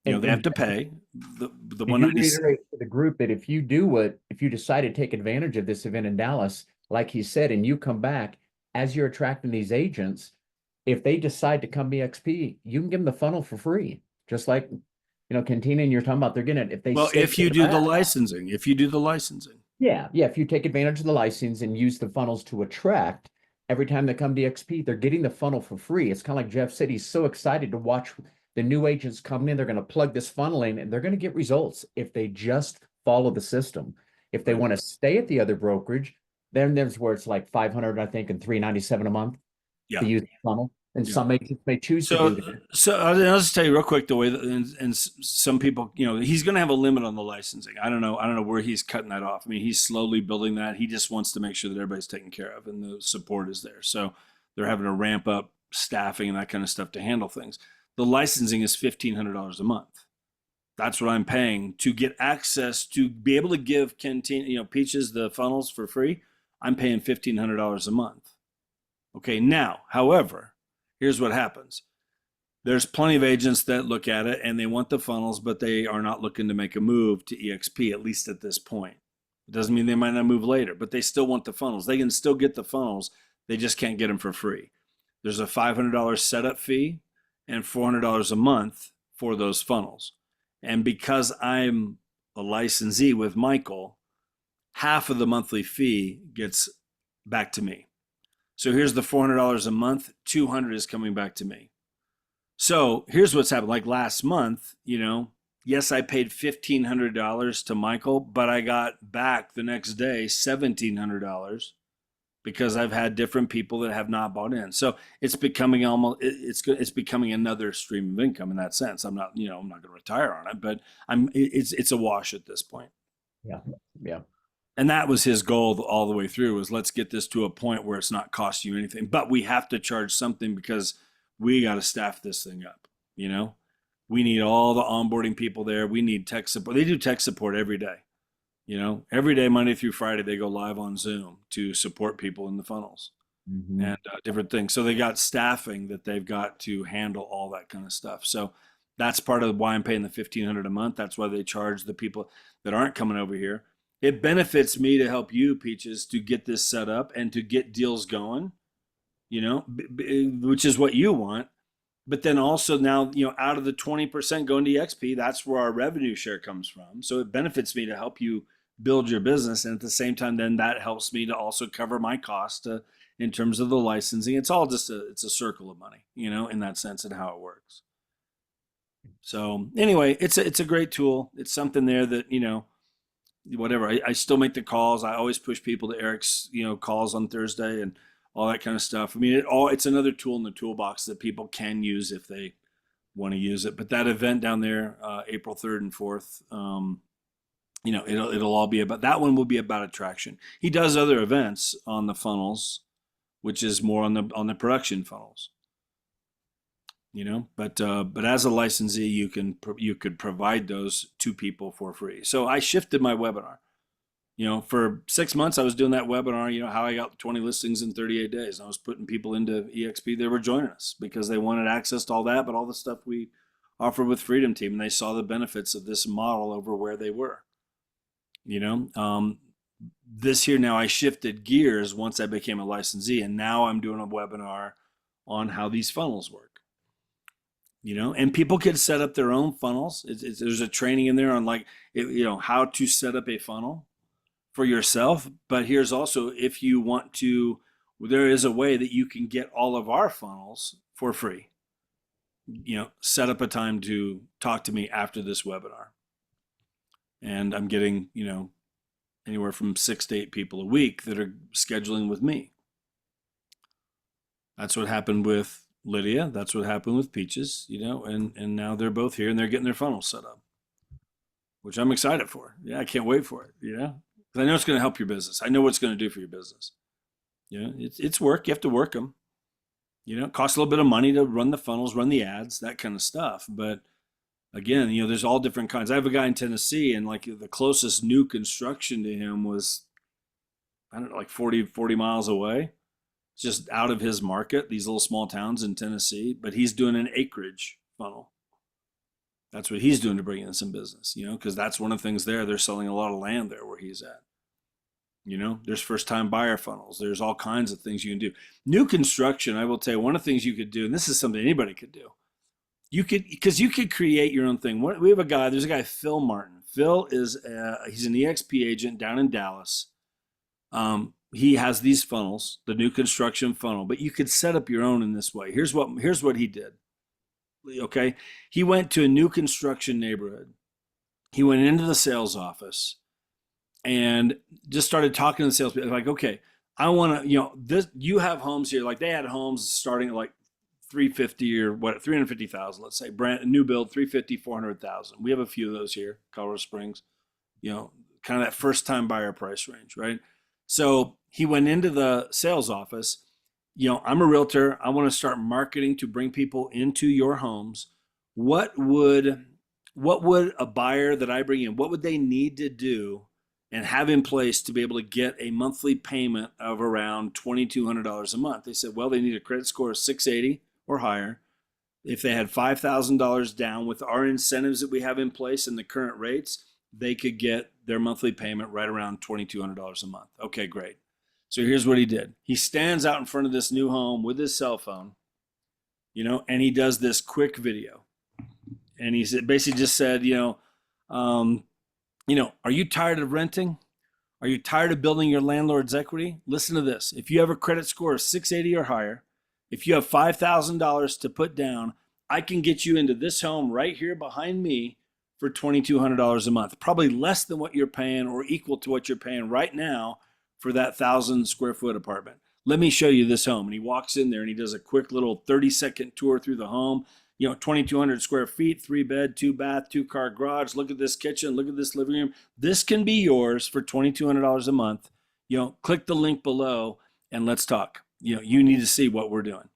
They have to pay the $197. For the group that if you decide to take advantage of this event in Dallas, like he said, and you come back as you're attracting these agents, if they decide to come EXP, you can give them the funnel for free. Just like, Cantina and you're talking about, they're going to, if you do the licensing. Yeah. If you take advantage of the license and use the funnels to attract, every time they come to EXP, they're getting the funnel for free. It's kind of like Jeff said, he's so excited to watch the new agents coming in. They're going to plug this funnel in and they're going to get results if they just follow the system. If they Right. want to stay at the other brokerage, then there's where it's like 500, I think, and 397 a month Yeah. to use the funnel. And Yeah. some agents may choose to So, do that. so I'll just tell you real quick the way that, and some people, you know, he's going to have a limit on the licensing. I don't know where he's cutting that off. I mean, he's slowly building that. He just wants to make sure that everybody's taken care of and the support is there. So they're having to ramp up staffing and that kind of stuff to handle things. The licensing is $1,500 a month. That's what I'm paying to get access to be able to give Canteen, you know, Peaches the funnels for free. I'm paying $1,500 a month. Okay. Now, however, here's what happens. There's plenty of agents that look at it and they want the funnels, but they are not looking to make a move to EXP, at least at this point. It doesn't mean they might not move later, but they still want the funnels. They can still get the funnels. They just can't get them for free. There's a $500 setup fee and $400 a month for those funnels. And because I'm a licensee with Michael, half of the monthly fee gets back to me. So here's the $400 a month, $200 is coming back to me. So here's what's happened. Like last month, you know, yes, I paid $1,500 to Michael, but I got back the next day $1,700 because I've had different people that have not bought in. So it's becoming it's becoming another stream of income in that sense. I'm not going to retire on it, but it's a wash at this point. Yeah. Yeah. And that was his goal all the way through, was let's get this to a point where it's not costing you anything, but we have to charge something because we got to staff this thing up. You know, we need all the onboarding people there. We need tech support. They do tech support every day. You know, every day, Monday through Friday, they go live on Zoom to support people in the funnels and different things. So they got staffing that they've got to handle all that kind of stuff. So that's part of why I'm paying the $1,500 a month. That's why they charge the people that aren't coming over here. It benefits me to help you, Peaches, to get this set up and to get deals going, you know, which is what you want. But then also now, you know, out of the 20% going to EXP, that's where our revenue share comes from. So it benefits me to help you build your business. And at the same time, then that helps me to also cover my cost in terms of the licensing. It's all just it's a circle of money, you know, in that sense and how it works. So anyway, it's a great tool. It's something there that, you know, whatever. I still make the calls. I always push people to Eric's, you know, calls on Thursday and all that kind of stuff. I mean, it's another tool in the toolbox that people can use if they want to use it. But that event down there, April 3rd and 4th, you know, it'll all be about, that one will be about attraction. He does other events on the funnels, which is more on the production funnels. You know, but as a licensee, you could provide those to people for free. So I shifted my webinar. You know, for 6 months, I was doing that webinar, you know, how I got 20 listings in 38 days. And I was putting people into EXP. They were joining us because they wanted access to all that, but all the stuff we offered with Freedom Team. And they saw the benefits of this model over where they were. You know, this year now I shifted gears once I became a licensee. And now I'm doing a webinar on how these funnels work. You know, and people can set up their own funnels. There's a training in there on you know, how to set up a funnel for yourself. But here's also, if you want to, there is a way that you can get all of our funnels for free. You know, set up a time to talk to me after this webinar. And I'm getting, you know, anywhere from 6 to 8 people a week that are scheduling with me. That's what happened with Lydia. That's what happened with Peaches, you know, and now they're both here and they're getting their funnels set up, which I'm excited for. Yeah, I can't wait for it, you know, because I know it's going to help your business. I know what it's going to do for your business. You know, it's work. You have to work them. You know, it costs a little bit of money to run the funnels, run the ads, that kind of stuff. But again, you know, there's all different kinds. I have a guy in Tennessee, and like the closest new construction to him was, I don't know, like 40 miles away. Just out of his market, these little small towns in Tennessee, but he's doing an acreage funnel. That's what he's doing to bring in some business, you know, because that's one of the things there. They're selling a lot of land there where he's at. You know, there's first time buyer funnels. There's all kinds of things you can do. New construction, I will tell you, one of the things you could do, and this is something anybody could do. You could create your own thing. We have there's a guy, Phil Martin. Phil is, he's an EXP agent down in Dallas. He has these funnels, the new construction funnel, but you could set up your own in this way. Here's what he did. Okay. He went to a new construction neighborhood. He went into the sales office and just started talking to the salespeople. Like, okay, I want to, this, you have homes here. Like they had homes starting at like 350 or what, 350,000, let's say, brand new build, 350, 400,000. We have a few of those here, Colorado Springs, kind of that first time buyer price range, right? So he went into the sales office. I'm a realtor. I want to start marketing to bring people into your homes. What would a buyer that I bring in, what would they need to do and have in place to be able to get a monthly payment of around $2,200 a month? They said, well, they need a credit score of 680 or higher. If they had $5,000 down with our incentives that we have in place and the current rates, they could get their monthly payment right around $2,200 a month. Okay, great. So here's what he did. He stands out in front of this new home with his cell phone, and he does this quick video. And he basically just said, are you tired of renting? Are you tired of building your landlord's equity? Listen to this. If you have a credit score of 680 or higher, if you have $5,000 to put down, I can get you into this home right here behind me for $2,200 a month, probably less than what you're paying or equal to what you're paying right now for that 1,000 square foot apartment. Let me show you this home. And he walks in there and he does a quick little 30-second tour through the home. 2,200 square feet, 3 bed, 2 bath, 2 car garage. Look at this kitchen. Look at this living room. This can be yours for $2,200 a month. Click the link below and let's talk. You need to see what we're doing.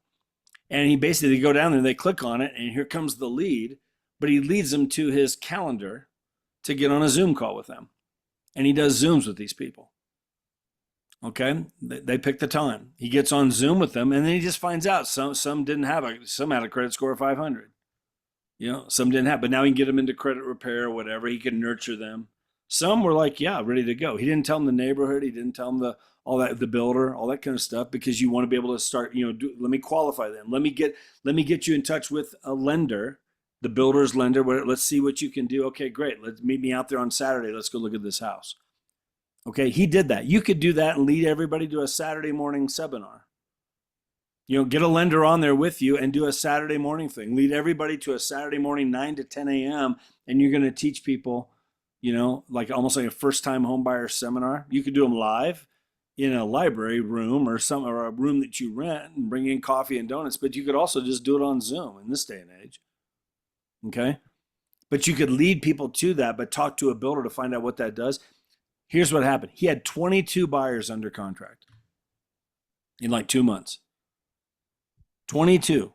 And he basically, they go down there and they click on it and here comes the lead, but he leads them to his calendar to get on a Zoom call with them. And he does Zooms with these people. Okay, they pick the time. He gets on Zoom with them, and then he just finds out some didn't have some had a credit score of 500. Some didn't have, but now he can get them into credit repair or whatever. He can nurture them. Some were like, yeah, ready to go. He didn't tell them the neighborhood. He didn't tell them the builder, all that kind of stuff, because you want to be able to start. Let me qualify them. Let me get you in touch with a lender, the builder's lender. Let's see what you can do. Okay, great. Let's meet me out there on Saturday. Let's go look at this house. Okay, he did that. You could do that and lead everybody to a Saturday morning seminar. Get a lender on there with you and do a Saturday morning thing. Lead everybody to a Saturday morning, 9 to 10 a.m. And you're going to teach people, like almost like a first-time home buyer seminar. You could do them live in a library room or a room that you rent and bring in coffee and donuts. But you could also just do it on Zoom in this day and age. Okay, but you could lead people to that, but talk to a builder to find out what that does. Here's what happened. He had 22 buyers under contract in like 2 months. 22.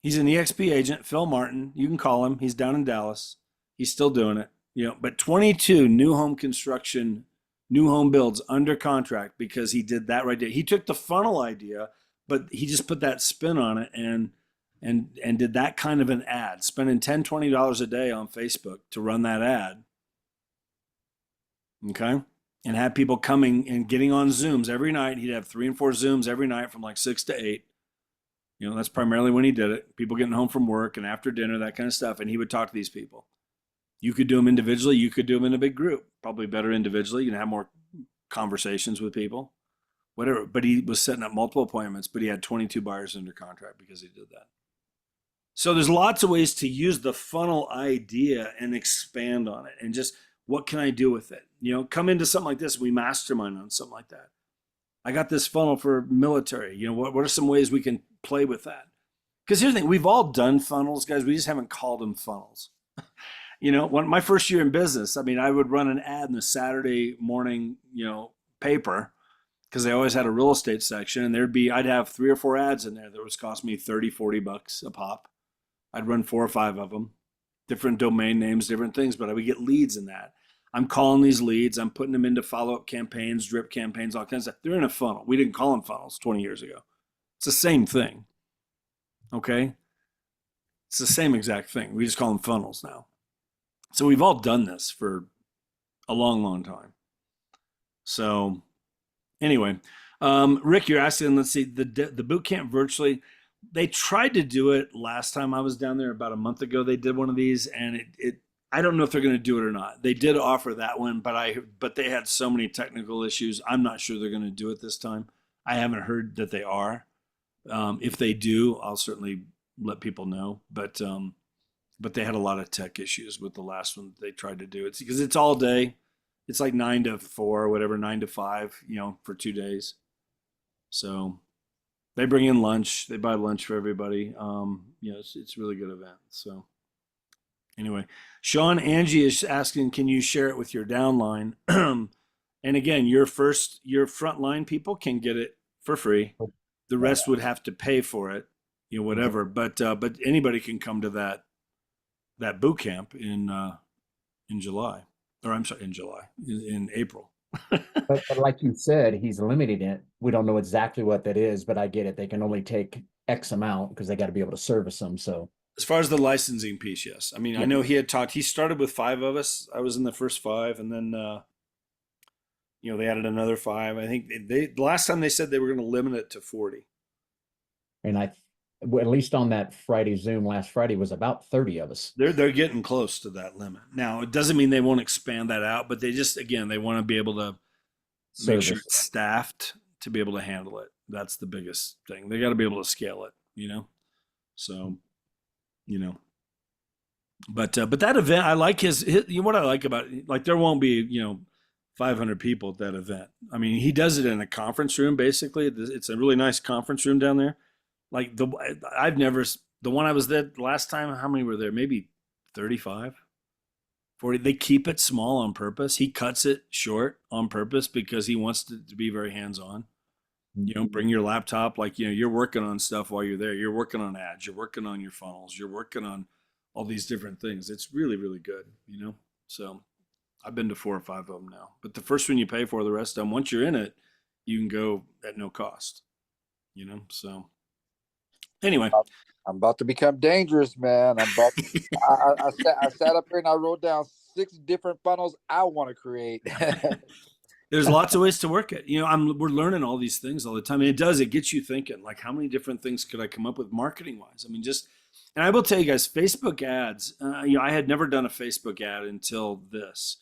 He's an EXP agent, Phil Martin. You can call him. He's down in Dallas. He's still doing it. But 22 new home construction, new home builds under contract because he did that right there. He took the funnel idea, but he just put that spin on it and did that kind of an ad, spending $10, $20 a day on Facebook to run that ad. Okay. And had people coming and getting on Zooms every night. He'd have 3 and 4 Zooms every night from like 6 to 8. That's primarily when he did it. People getting home from work and after dinner, that kind of stuff. And he would talk to these people. You could do them individually. You could do them in a big group. Probably better individually. You can have more conversations with people, whatever. But he was setting up multiple appointments, but he had 22 buyers under contract because he did that. So there's lots of ways to use the funnel idea and expand on it and just, what can I do with it? Come into something like this. We mastermind on something like that. I got this funnel for military. What are some ways we can play with that? Because here's the thing. We've all done funnels, guys. We just haven't called them funnels. When my first year in business, I would run an ad in the Saturday morning, paper because they always had a real estate section. And I'd have 3 or 4 ads in there that was cost me $30, $40 a pop. I'd run 4 or 5 of them. Different domain names, different things, but I would get leads in that. I'm calling these leads. I'm putting them into follow-up campaigns, drip campaigns, all kinds of stuff. They're in a funnel. We didn't call them funnels 20 years ago. It's the same thing. Okay? It's the same exact thing. We just call them funnels now. So we've all done this for a long, long time. So anyway, Rick, you're asking, let's see, the boot camp virtually. They tried to do it last time I was down there about a month ago. They did one of these, and I don't know if they're going to do it or not. They did offer that one, but they had so many technical issues. I'm not sure they're going to do it this time. I haven't heard that they are. If they do, I'll certainly let people know. But they had a lot of tech issues with the last one they tried to do. It's because it's all day. It's like 9 to 4 or whatever, 9 to 5, for 2 days. So they bring in lunch. They buy lunch for everybody. It's a really good event. So anyway, Sean, Angie is asking, can you share it with your downline? And again, your frontline people can get it for free. The rest would have to pay for it, whatever. But anybody can come to that boot camp in July, or I'm sorry, in April. But like you said, he's limiting it. We don't know exactly what that is, but I get it. They can only take X amount because they got to be able to service them. So as far as the licensing piece, yes. I mean, I know he started with 5 of us. I was in the first 5, and then they added another 5. I think the last time they said they were going to limit it to 40. And at least on that Friday Zoom last Friday was about 30 of us. They're getting close to that limit. Now, it doesn't mean they won't expand that out, but they just, again, they want to be able to make sure it's staffed to be able to handle it. That's the biggest thing. They got to be able to scale it, So, but that event, I like his what I like about it, like there won't be, 500 people at that event. I mean, he does it in a conference room, basically. It's a really nice conference room down there. Like the one I was there last time, how many were there? Maybe 35, 40. They keep it small on purpose. He cuts it short on purpose because he wants to be very hands-on. Bring your laptop, like, you're working on stuff while you're there. You're working on ads, you're working on your funnels, you're working on all these different things. It's really, really good, So I've been to 4 or 5 of them now, but the first one you pay for, the rest of them, once you're in it, you can go at no cost, so anyway. I'm about to become dangerous, man. I sat up here and I wrote down 6 different funnels I want to create. There's lots of ways to work it. We're learning all these things all the time. And it gets you thinking, like, how many different things could I come up with marketing wise? I mean, and I will tell you guys, Facebook ads, I had never done a Facebook ad until this,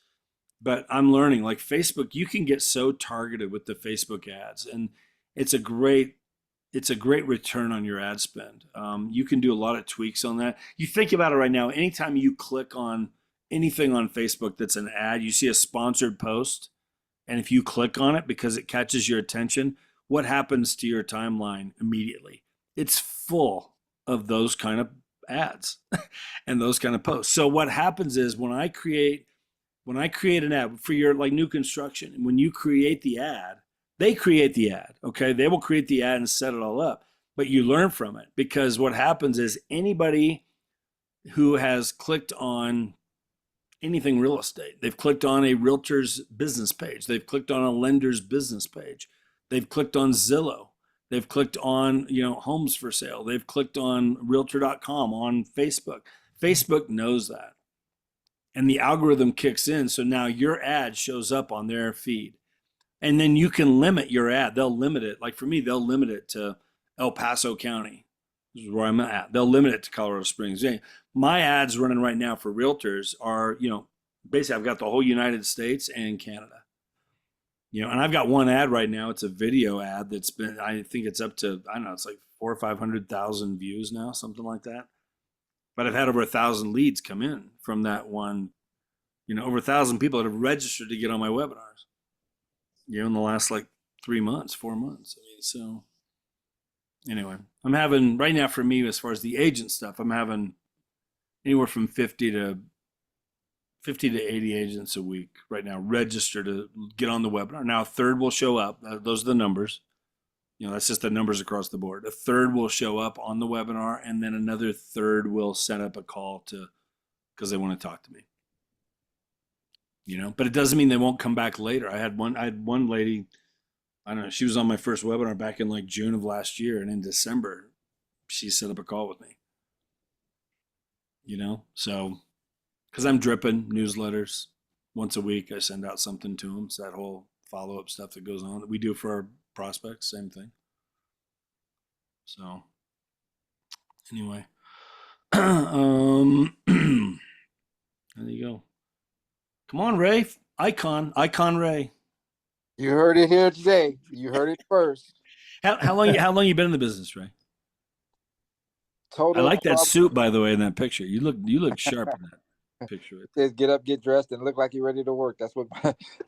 but I'm learning, like, Facebook, you can get so targeted with the Facebook ads, and it's a great return on your ad spend. You can do a lot of tweaks on that. You think about it right now, anytime you click on anything on Facebook that's an ad, you see a sponsored post, and if you click on it because it catches your attention, what happens to your timeline immediately? It's full of those kind of ads and those kind of posts. So what happens is when I create an ad for your, like, new construction, and when you create the ad, they create the ad, okay? They will create the ad and set it all up, but you learn from it, because what happens is anybody who has clicked on anything real estate, they've clicked on a realtor's business page, they've clicked on a lender's business page, they've clicked on Zillow, they've clicked on, homes for sale, they've clicked on realtor.com on Facebook. Facebook knows that. And the algorithm kicks in, so now your ad shows up on their feed. And then you can limit your ad. They'll limit it. Like for me, they'll limit it to El Paso County. This is where I'm at. They'll limit it to Colorado Springs. My ads running right now for realtors are, basically I've got the whole United States and Canada. And I've got one ad right now. It's a video ad that's been, I think it's up to, I don't know, it's like 400,000 or 500,000 views now, something like that. But I've had over 1,000 leads come in from that one, over 1,000 people that have registered to get on my webinars. In the last 3 months, 4 months. I mean, so anyway, I'm having right now, for me, as far as the agent stuff, I'm having anywhere from 50 to 80 agents a week right now register to get on the webinar. Now, a third will show up. Those are the numbers. That's just the numbers across the board. A third will show up on the webinar, and then another third will set up a call because they want to talk to me. But it doesn't mean they won't come back later. I had one lady, I don't know, she was on my first webinar back in June of last year, and in December, she set up a call with me. So, because I'm dripping newsletters once a week, I send out something to them. It's that whole follow-up stuff that goes on that we do for our prospects, same thing. So, anyway, there you go. Come on, Ray. Icon Ray. You heard it here today. You heard it first. How long you been in the business, Ray? Total. I like that suit, by the way, in that picture. You look sharp in that. Picture it. It says get up, get dressed, and look like you're ready to work. That's what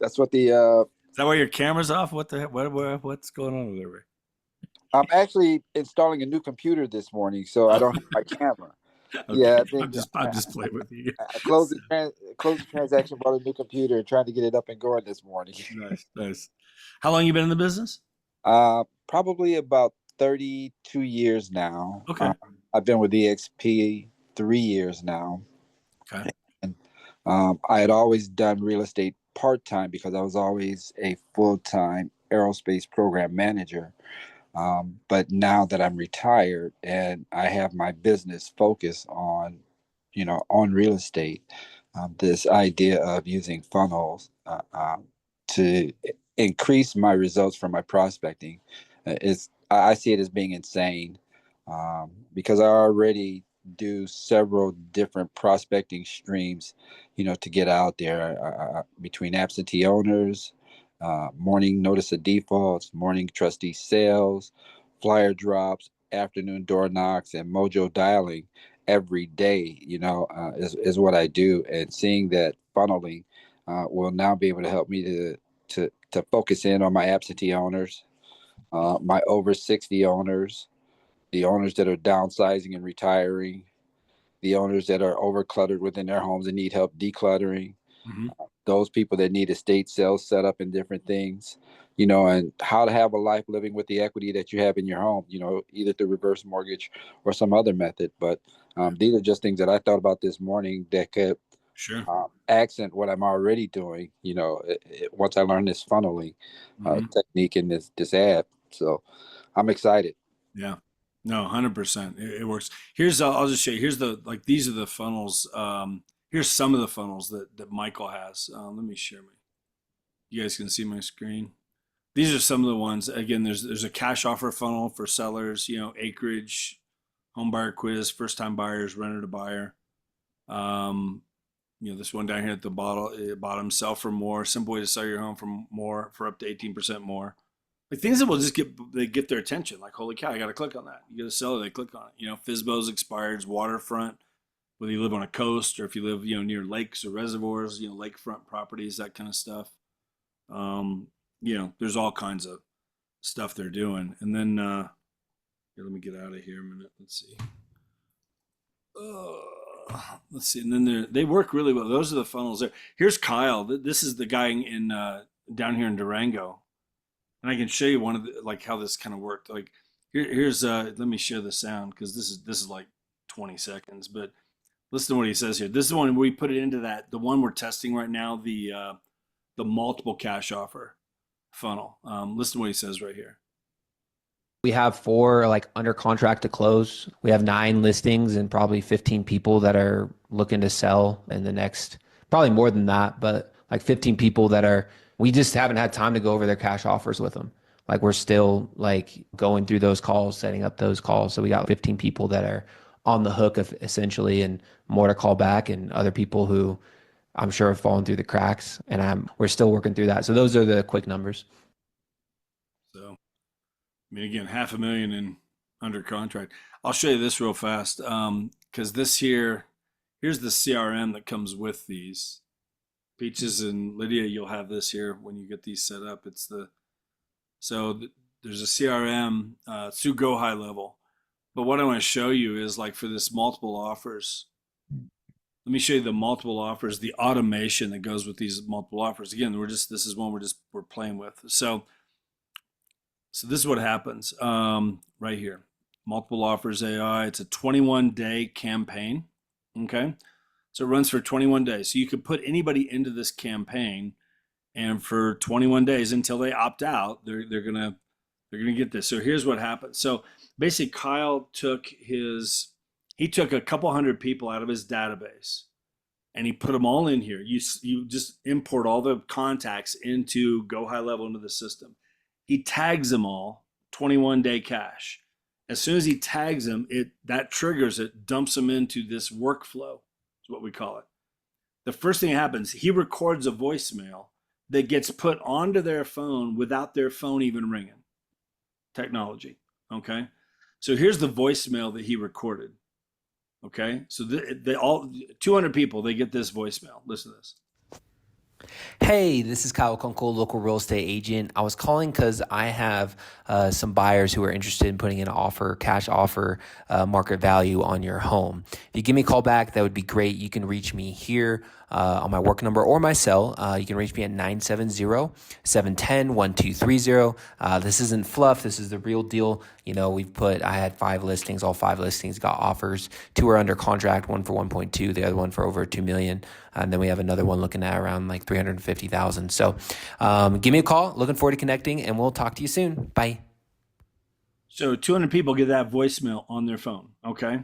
that's what the Is that why your camera's off? What the heck? What's going on over there, Ray? I'm actually installing a new computer this morning, so I don't have my camera. Okay. Yeah, I think I'm just playing with you. I closed the transaction, bought a new computer, and trying to get it up and going this morning. Nice. How long you been in the business? Probably about 32 years now. Okay. I've been with EXP 3 years now. Okay. And I had always done real estate part-time because I was always a full-time aerospace program manager. But now that I'm retired and I have my business focus on, on real estate, this idea of using funnels to increase my results from my prospecting is I see it as being insane, because I already do several different prospecting streams, to get out there, between absentee owners, morning notice of defaults, morning trustee sales, flyer drops, afternoon door knocks, and mojo dialing every day, is what I do. And seeing that funneling will now be able to help me to focus in on my absentee owners, my over 60 owners, the owners that are downsizing and retiring, the owners that are over cluttered within their homes and need help decluttering, Mm-hmm. those people that need estate sales set up and different things, and how to have a life living with the equity that you have in your home, either through reverse mortgage or some other method. But these are just things that I thought about this morning that could Sure. accent what I'm already doing, once I learn this funneling technique in this app. So I'm excited. Yeah. No, 100%. It works. I'll just show you. These are the funnels. Here's some of the funnels that Michael has. Let me share you guys can see my screen. These are some of the ones. Again, there's a cash offer funnel for sellers, acreage, home buyer quiz, first time buyers, renter to buyer. This one down here at the bottom, sell for more, simple way to sell your home for up to 18% more. Like things that will just get their attention. Like, holy cow, I got to click on that. You got to sell it, they click on it. FSBO's expired, waterfront, whether you live on a coast or if you live, near lakes or reservoirs, lakefront properties, that kind of stuff. There's all kinds of stuff they're doing. And then, here, let me get out of here a minute. Let's see. And then they work really well. Those are the funnels there. Here's Kyle. This is the guy in down here in Durango. And I can show you one of how this kind of worked. Like here's let me share the sound because this is like 20 seconds. But listen to what he says here. This is the one we put it into the one we're testing right now, the multiple cash offer funnel. Listen to what he says right here. We have 4 under contract to close. We have 9 listings and probably 15 people that are looking to sell in the next, probably more than that, but 15 people we just haven't had time to go over their cash offers with them. We're still going through those calls, setting up those calls. So we got 15 people that are on the hook of essentially, and more to call back, and other people who I'm sure have fallen through the cracks, and we're still working through that. So those are the quick numbers. So, again, $500,000 in under contract. I'll show you this real fast because here's the CRM that comes with these. Peaches and Lydia, you'll have this here when you get these set up. There's a CRM through Go High Level. But what I want to show you is for this multiple offers. Let me show you the multiple offers, the automation that goes with these multiple offers. Again, this is one we're playing with. So this is what happens right here. Multiple offers AI. It's a 21-day campaign. Okay. So it runs for 21 days. So you could put anybody into this campaign, and for 21 days until they opt out, they're gonna get this. So here's what happens. So basically, Kyle took a couple hundred people out of his database, and he put them all in here. You just import all the contacts into Go High Level into the system. He tags them all 21-day cash. As soon as he tags them, that triggers it, dumps them into this workflow. Is what we call it. The first thing that happens, he records a voicemail that gets put onto their phone without their phone even ringing. Technology. Okay. So here's the voicemail that he recorded. Okay. So they all 200 people, they get this voicemail. Listen to this. Hey, this is Kyle Kunkel, local real estate agent. I was calling because I have some buyers who are interested in putting an offer, cash offer, market value on your home. If you give me a call back, that would be great. You can reach me here on my work number or my cell. You can reach me at 970-710-1230. This isn't fluff. This is the real deal. You know, I had 5 listings. All 5 listings got offers. 2 are under contract, one for 1.2, the other one for over 2 million. And then we have another one looking at around like 350,000. So give me a call. Looking forward to connecting, and we'll talk to you soon. Bye. So 200 people get that voicemail on their phone. Okay.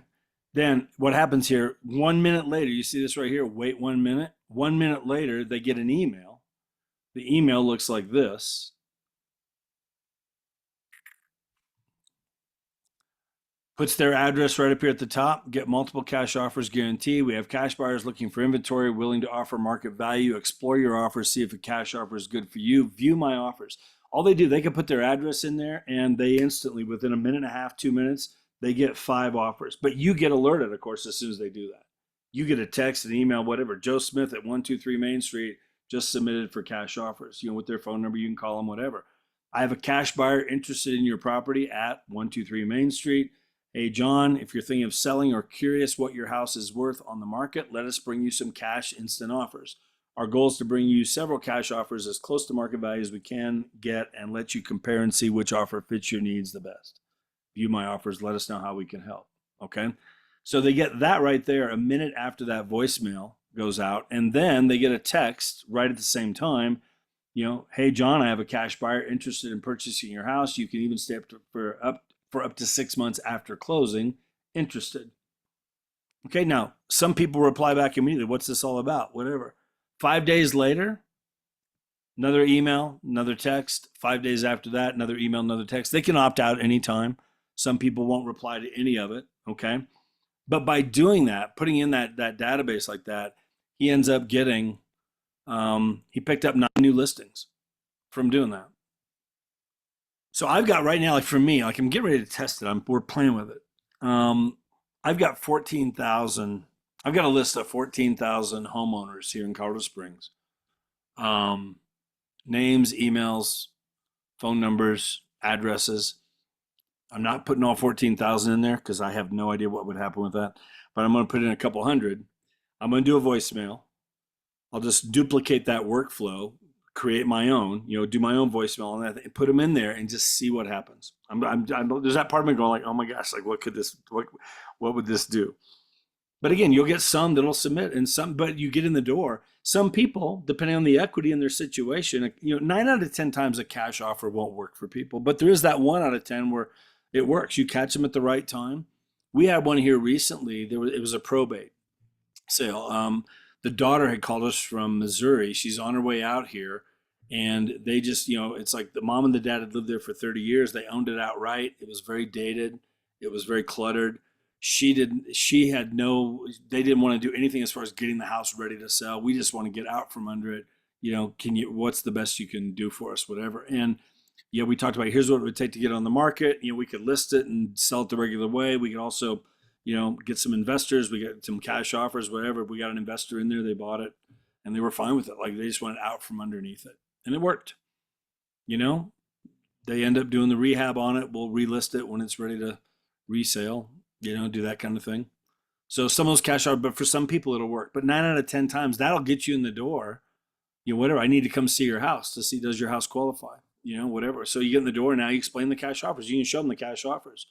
Then what happens here, 1 minute later, you see this right here, wait 1 minute. 1 minute later, they get an email. The email looks like this. Puts their address right up here at the top. Get multiple cash offers guaranteed. We have cash buyers looking for inventory, willing to offer market value. Explore your offers, see if a cash offer is good for you. View my offers. All they do, they can put their address in there, and they instantly, within a minute and a half, 2 minutes, they get 5 offers. But you get alerted, of course, as soon as they do that. You get a text, an email, whatever. Joe Smith at 123 Main Street just submitted for cash offers. You know, with their phone number, you can call them, whatever. I have a cash buyer interested in your property at 123 Main Street. Hey, John, if you're thinking of selling or curious what your house is worth on the market, let us bring you some cash instant offers. Our goal is to bring you several cash offers as close to market value as we can get and let you compare and see which offer fits your needs the best. View my offers. Let us know how we can help. Okay. So they get that right there a minute after that voicemail goes out. And then they get a text right at the same time. You know, hey, John, I have a cash buyer interested in purchasing your house. You can even stay for up to 6 months after closing, interested. Okay, now some people reply back immediately. What's this all about? Whatever. 5 days later, another email, another text. 5 days after that, another email, another text. They can opt out anytime. Some people won't reply to any of it. Okay. But by doing that, putting in that database like that, he ends up getting, he picked up 9 new listings from doing that. So I've got right now, like for me, like I'm getting ready to test it. We're playing with it. I've got 14,000. I've got a list of 14,000 homeowners here in Colorado Springs. Names, emails, phone numbers, addresses. I'm not putting all 14,000 in there because I have no idea what would happen with that. But I'm going to put in a couple hundred. I'm going to do a voicemail. I'll just duplicate that workflow, create my own, do my own voicemail on that, and put them in there and just see what happens. There's that part of me going like, oh my gosh, like what would this do? But again, you'll get some that'll submit and some, but you get in the door. Some people, depending on the equity in their situation, 9 out of 10 times a cash offer won't work for people, but there is that 1 out of 10 where it works. You catch them at the right time. We had one here recently. It was a probate sale. The daughter had called us from Missouri. She's on her way out here. And they just, it's like the mom and the dad had lived there for 30 years. They owned it outright. It was very dated. It was very cluttered. They didn't want to do anything as far as getting the house ready to sell. We just want to get out from under it. What's the best you can do for us, whatever. And yeah, we talked about, here's what it would take to get on the market. We could list it and sell it the regular way. We could also, get some investors. We got some cash offers, whatever. We got an investor in there. They bought it and they were fine with it. Like they just wanted out from underneath it. And it worked. They end up doing the rehab on it. We'll relist it when it's ready to resale, do that kind of thing. So some of those cash out, but for some people it'll work. But 9 out of 10 times that'll get you in the door. Whatever. I need to come see your house to see, does your house qualify? Whatever. So you get in the door. Now you explain the cash offers. You can show them the cash offers.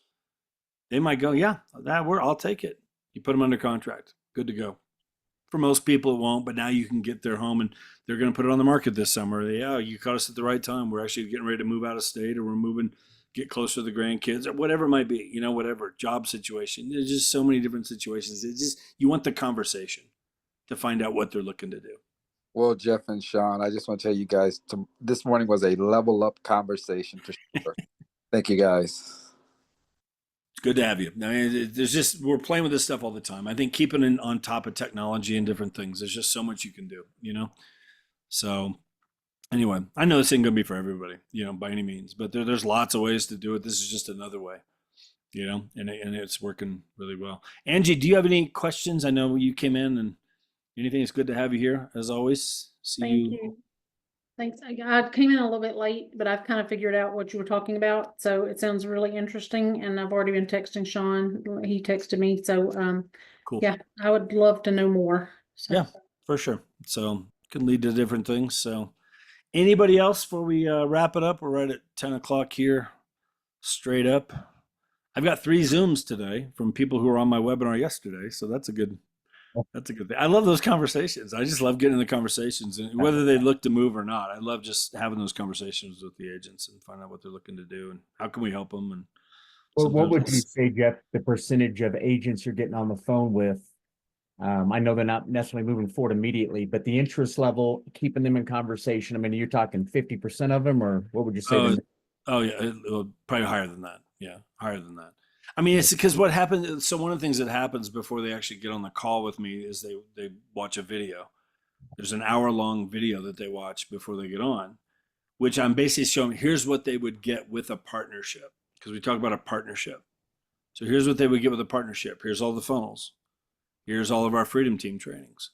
They might go, yeah, I'll take it. You put them under contract. Good to go. For most people, it won't, but now you can get their home and they're going to put it on the market this summer. Yeah, you caught us at the right time. We're actually getting ready to move out of state, or we're moving, get closer to the grandkids, or whatever it might be, whatever, job situation. There's just so many different situations. You want the conversation to find out what they're looking to do. Well, Jeff and Sean, I just want to tell you guys, this morning was a level up conversation for sure. Thank you, guys. It's good to have you. I mean, we're playing with this stuff all the time. I think keeping on top of technology and different things, there's just so much you can do, So anyway, I know this ain't going to be for everybody, by any means, but there's lots of ways to do it. This is just another way. you know, and it's working really well. Angie, do you have any questions? I know you came in, and anything. It's good to have you here as always. See Thank you. Thanks. I came in a little bit late, but I've kind of figured out what you were talking about. So it sounds really interesting. And I've already been texting Sean. He texted me. So Cool. yeah, I would love to know more. So. Yeah, for sure. So can lead to different things. So anybody else before we wrap it up? We're right at 10 o'clock here, straight up. I've got 3 Zooms today from people who were on my webinar yesterday. So that's a good thing. I love those conversations. I just love getting in the conversations, and whether they look to move or not. I love just having those conversations with the agents and find out what they're looking to do and how can we help them. And Well, what would you sometimes say, Jeff, the percentage of agents you're getting on the phone with? I know they're not necessarily moving forward immediately, but the interest level, keeping them in conversation. I mean, you're talking 50% of them, or what would you say? Oh yeah, probably higher than that. Yeah, higher than that. I mean, it's because what happens. So one of the things that happens before they actually get on the call with me is they watch a video. There's an hour-long video that they watch before they get on, which I'm basically showing. Here's what they would get with a partnership, because we talk about a partnership. So here's what they would get with a partnership. Here's all the funnels. Here's all of our Freedom Team trainings.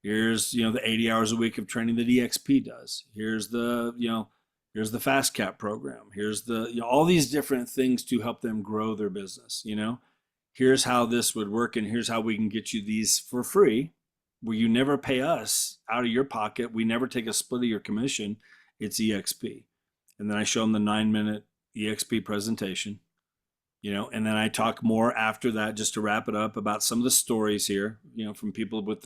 Here's, you know, the 80 hours a week of training that EXP does. Here's the, you know, here's the Fast Cap program. Here's the, you know, all these different things to help them grow their business. You know, here's how this would work, and here's how we can get you these for free, where you never pay us out of your pocket. We never take a split of your commission. It's EXP. And then I show them the 9-minute EXP presentation, you know, and then I talk more after that, just to wrap it up, about some of the stories here, you know, from people with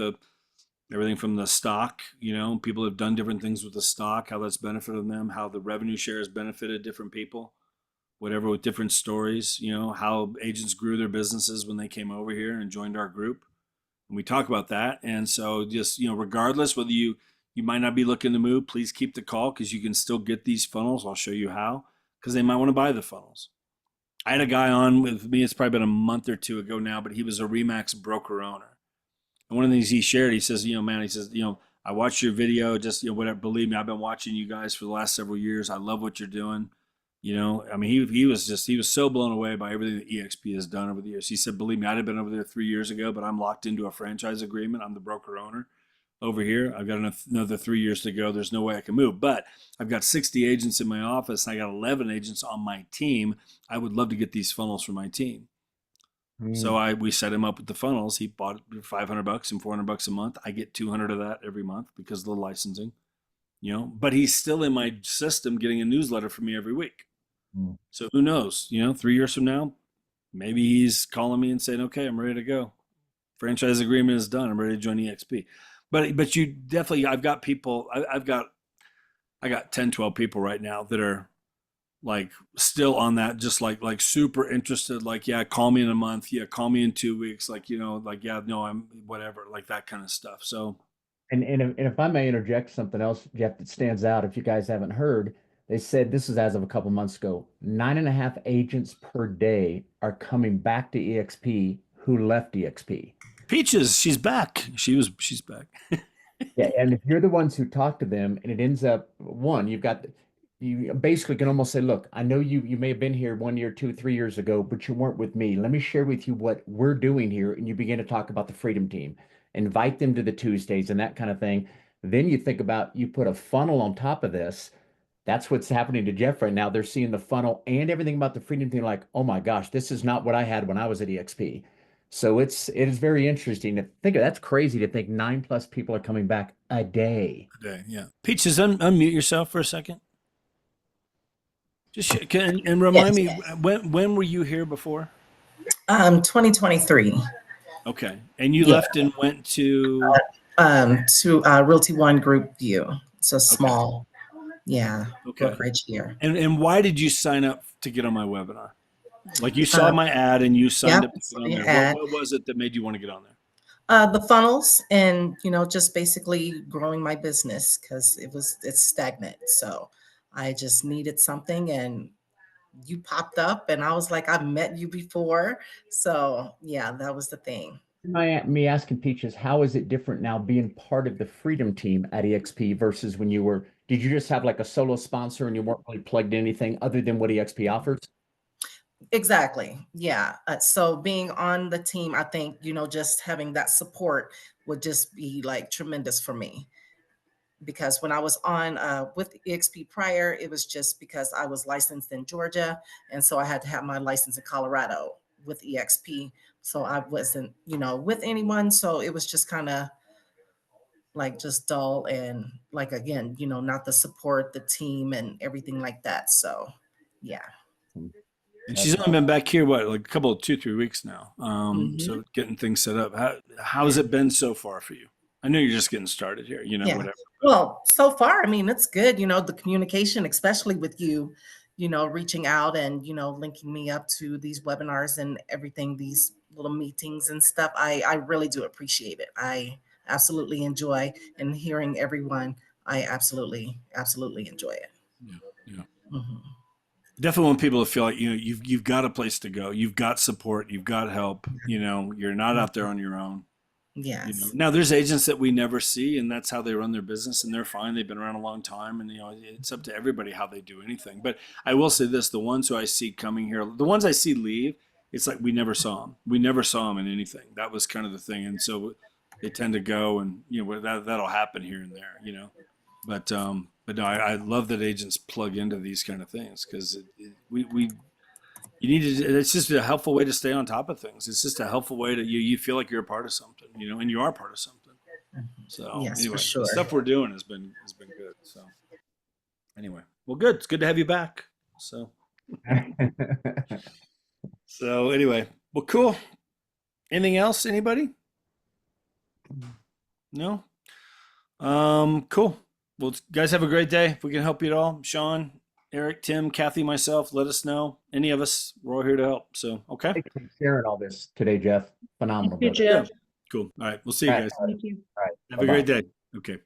everything from the stock, you know, people have done different things with the stock, how that's benefited them, how the revenue share has benefited different people, whatever, with different stories, you know, how agents grew their businesses when they came over here and joined our group. And we talk about that. And so just, you know, regardless whether you might not be looking to move, please keep the call, because you can still get these funnels. I'll show you how, because they might want to buy the funnels. I had a guy on with me, it's probably been a month or 2 ago now, but he was a Remax broker owner. And one of the things he shared, he says, you know, man, he says, you know, I watched your video, just, you know, whatever, believe me, I've been watching you guys for the last several years. I love what you're doing. You know, I mean, he was so blown away by everything that EXP has done over the years. He said, believe me, I'd have been over there 3 years ago, but I'm locked into a franchise agreement. I'm the broker owner over here. I've got another 3 years to go. There's no way I can move, but I've got 60 agents in my office. I got 11 agents on my team. I would love to get these funnels for my team. So we set him up with the funnels. He bought $500 and $400 a month. I get 200 of that every month because of the licensing, you know, but he's still in my system getting a newsletter from me every week. So who knows, you know, 3 years from now, maybe he's calling me and saying, okay, I'm ready to go. Franchise agreement is done. I'm ready to join EXP. But you definitely, I've got people, I got 10, 12 people right now that are like still on that, just like super interested, like, yeah, call me in a month. Yeah, call me in 2 weeks. Like, you know, like, yeah, no, I'm whatever, like that kind of stuff. So. And if I may interject something else, Jeff, that stands out, if you guys haven't heard, they said, this is as of a couple months ago, 9.5 agents per day are coming back to EXP who left EXP. Peaches, she's back. She's back. Yeah, and if you're the ones who talk to them, and it ends up, you basically can almost say, look, I know you may have been here 1 year, 2, 3 years ago, but you weren't with me. Let me share with you what we're doing here. And you begin to talk about the Freedom Team, invite them to the Tuesdays and that kind of thing. Then you think about, you put a funnel on top of this. That's what's happening to Jeff right now. They're seeing the funnel and everything about the Freedom Team, like, oh my gosh, this is not what I had when I was at EXP. So it is very interesting to think of. That's crazy to think 9+ people are coming back a day. Yeah. Peaches, unmute yourself for a second. Just and remind me, when were you here before? 2023. Okay, and you left and went to Realty One Group View. It's a small, brokerage here. And why did you sign up to get on my webinar? Like, you saw my ad and you signed up to get on there. What was it that made you want to get on there? The funnels, and just basically growing my business, because it's stagnant. So I just needed something, and you popped up, and I was like, I've met you before. So yeah, that was the thing. Me asking Peaches, how is it different now being part of the Freedom Team at EXP versus when did you just have like a solo sponsor and you weren't really plugged in anything other than what EXP offers? Exactly. Yeah. So being on the team, I think, just having that support would just be like tremendous for me. Because when I was on with EXP prior, it was just because I was licensed in Georgia. And so I had to have my license in Colorado with EXP. So I wasn't, with anyone. So it was just kind of like just dull and like, again, not the support, the team and everything like that. So yeah. And she's only been back here, what, like a couple, 2-3 weeks now. Mhm. So getting things set up. How's it been so far for you? I know you're just getting started here, Yeah. whatever. Well, so far, I mean, it's good, the communication, especially with you, reaching out and, linking me up to these webinars and everything, these little meetings and stuff. I really do appreciate it. I absolutely enjoy and hearing everyone. I absolutely, absolutely enjoy it. Yeah. Mhm. Definitely want people to feel like, you've got a place to go. You've got support. You've got help. You're not out there on your own. Yes. Now there's agents that we never see, and that's how they run their business, and they're fine. They've been around a long time, and it's up to everybody how they do anything. But I will say this: the ones who I see coming here, the ones I see leave, it's like we never saw them. We never saw them in anything. That was kind of the thing, and so they tend to go, and that'll happen here and there. But no, I love that agents plug into these kind of things because you need to. It's just a helpful way to stay on top of things. It's just a helpful way to you feel like you're a part of something, and you are part of something. So Yes, for anyway, sure. the stuff we're doing has been good. So anyway, well, good. It's good to have you back. So anyway, well, cool. Anything else? Anybody? No. Cool. Well, guys, have a great day. If we can help you at all, Sean, Eric, Tim, Kathy, myself, let us know. Any of us, we're all here to help. So, okay. Thanks for sharing all this today, Jeff. Phenomenal. Thank you, brother. Jeff. Cool. All right. We'll see you All right. guys. Thank you. All right. Have a great day. Okay.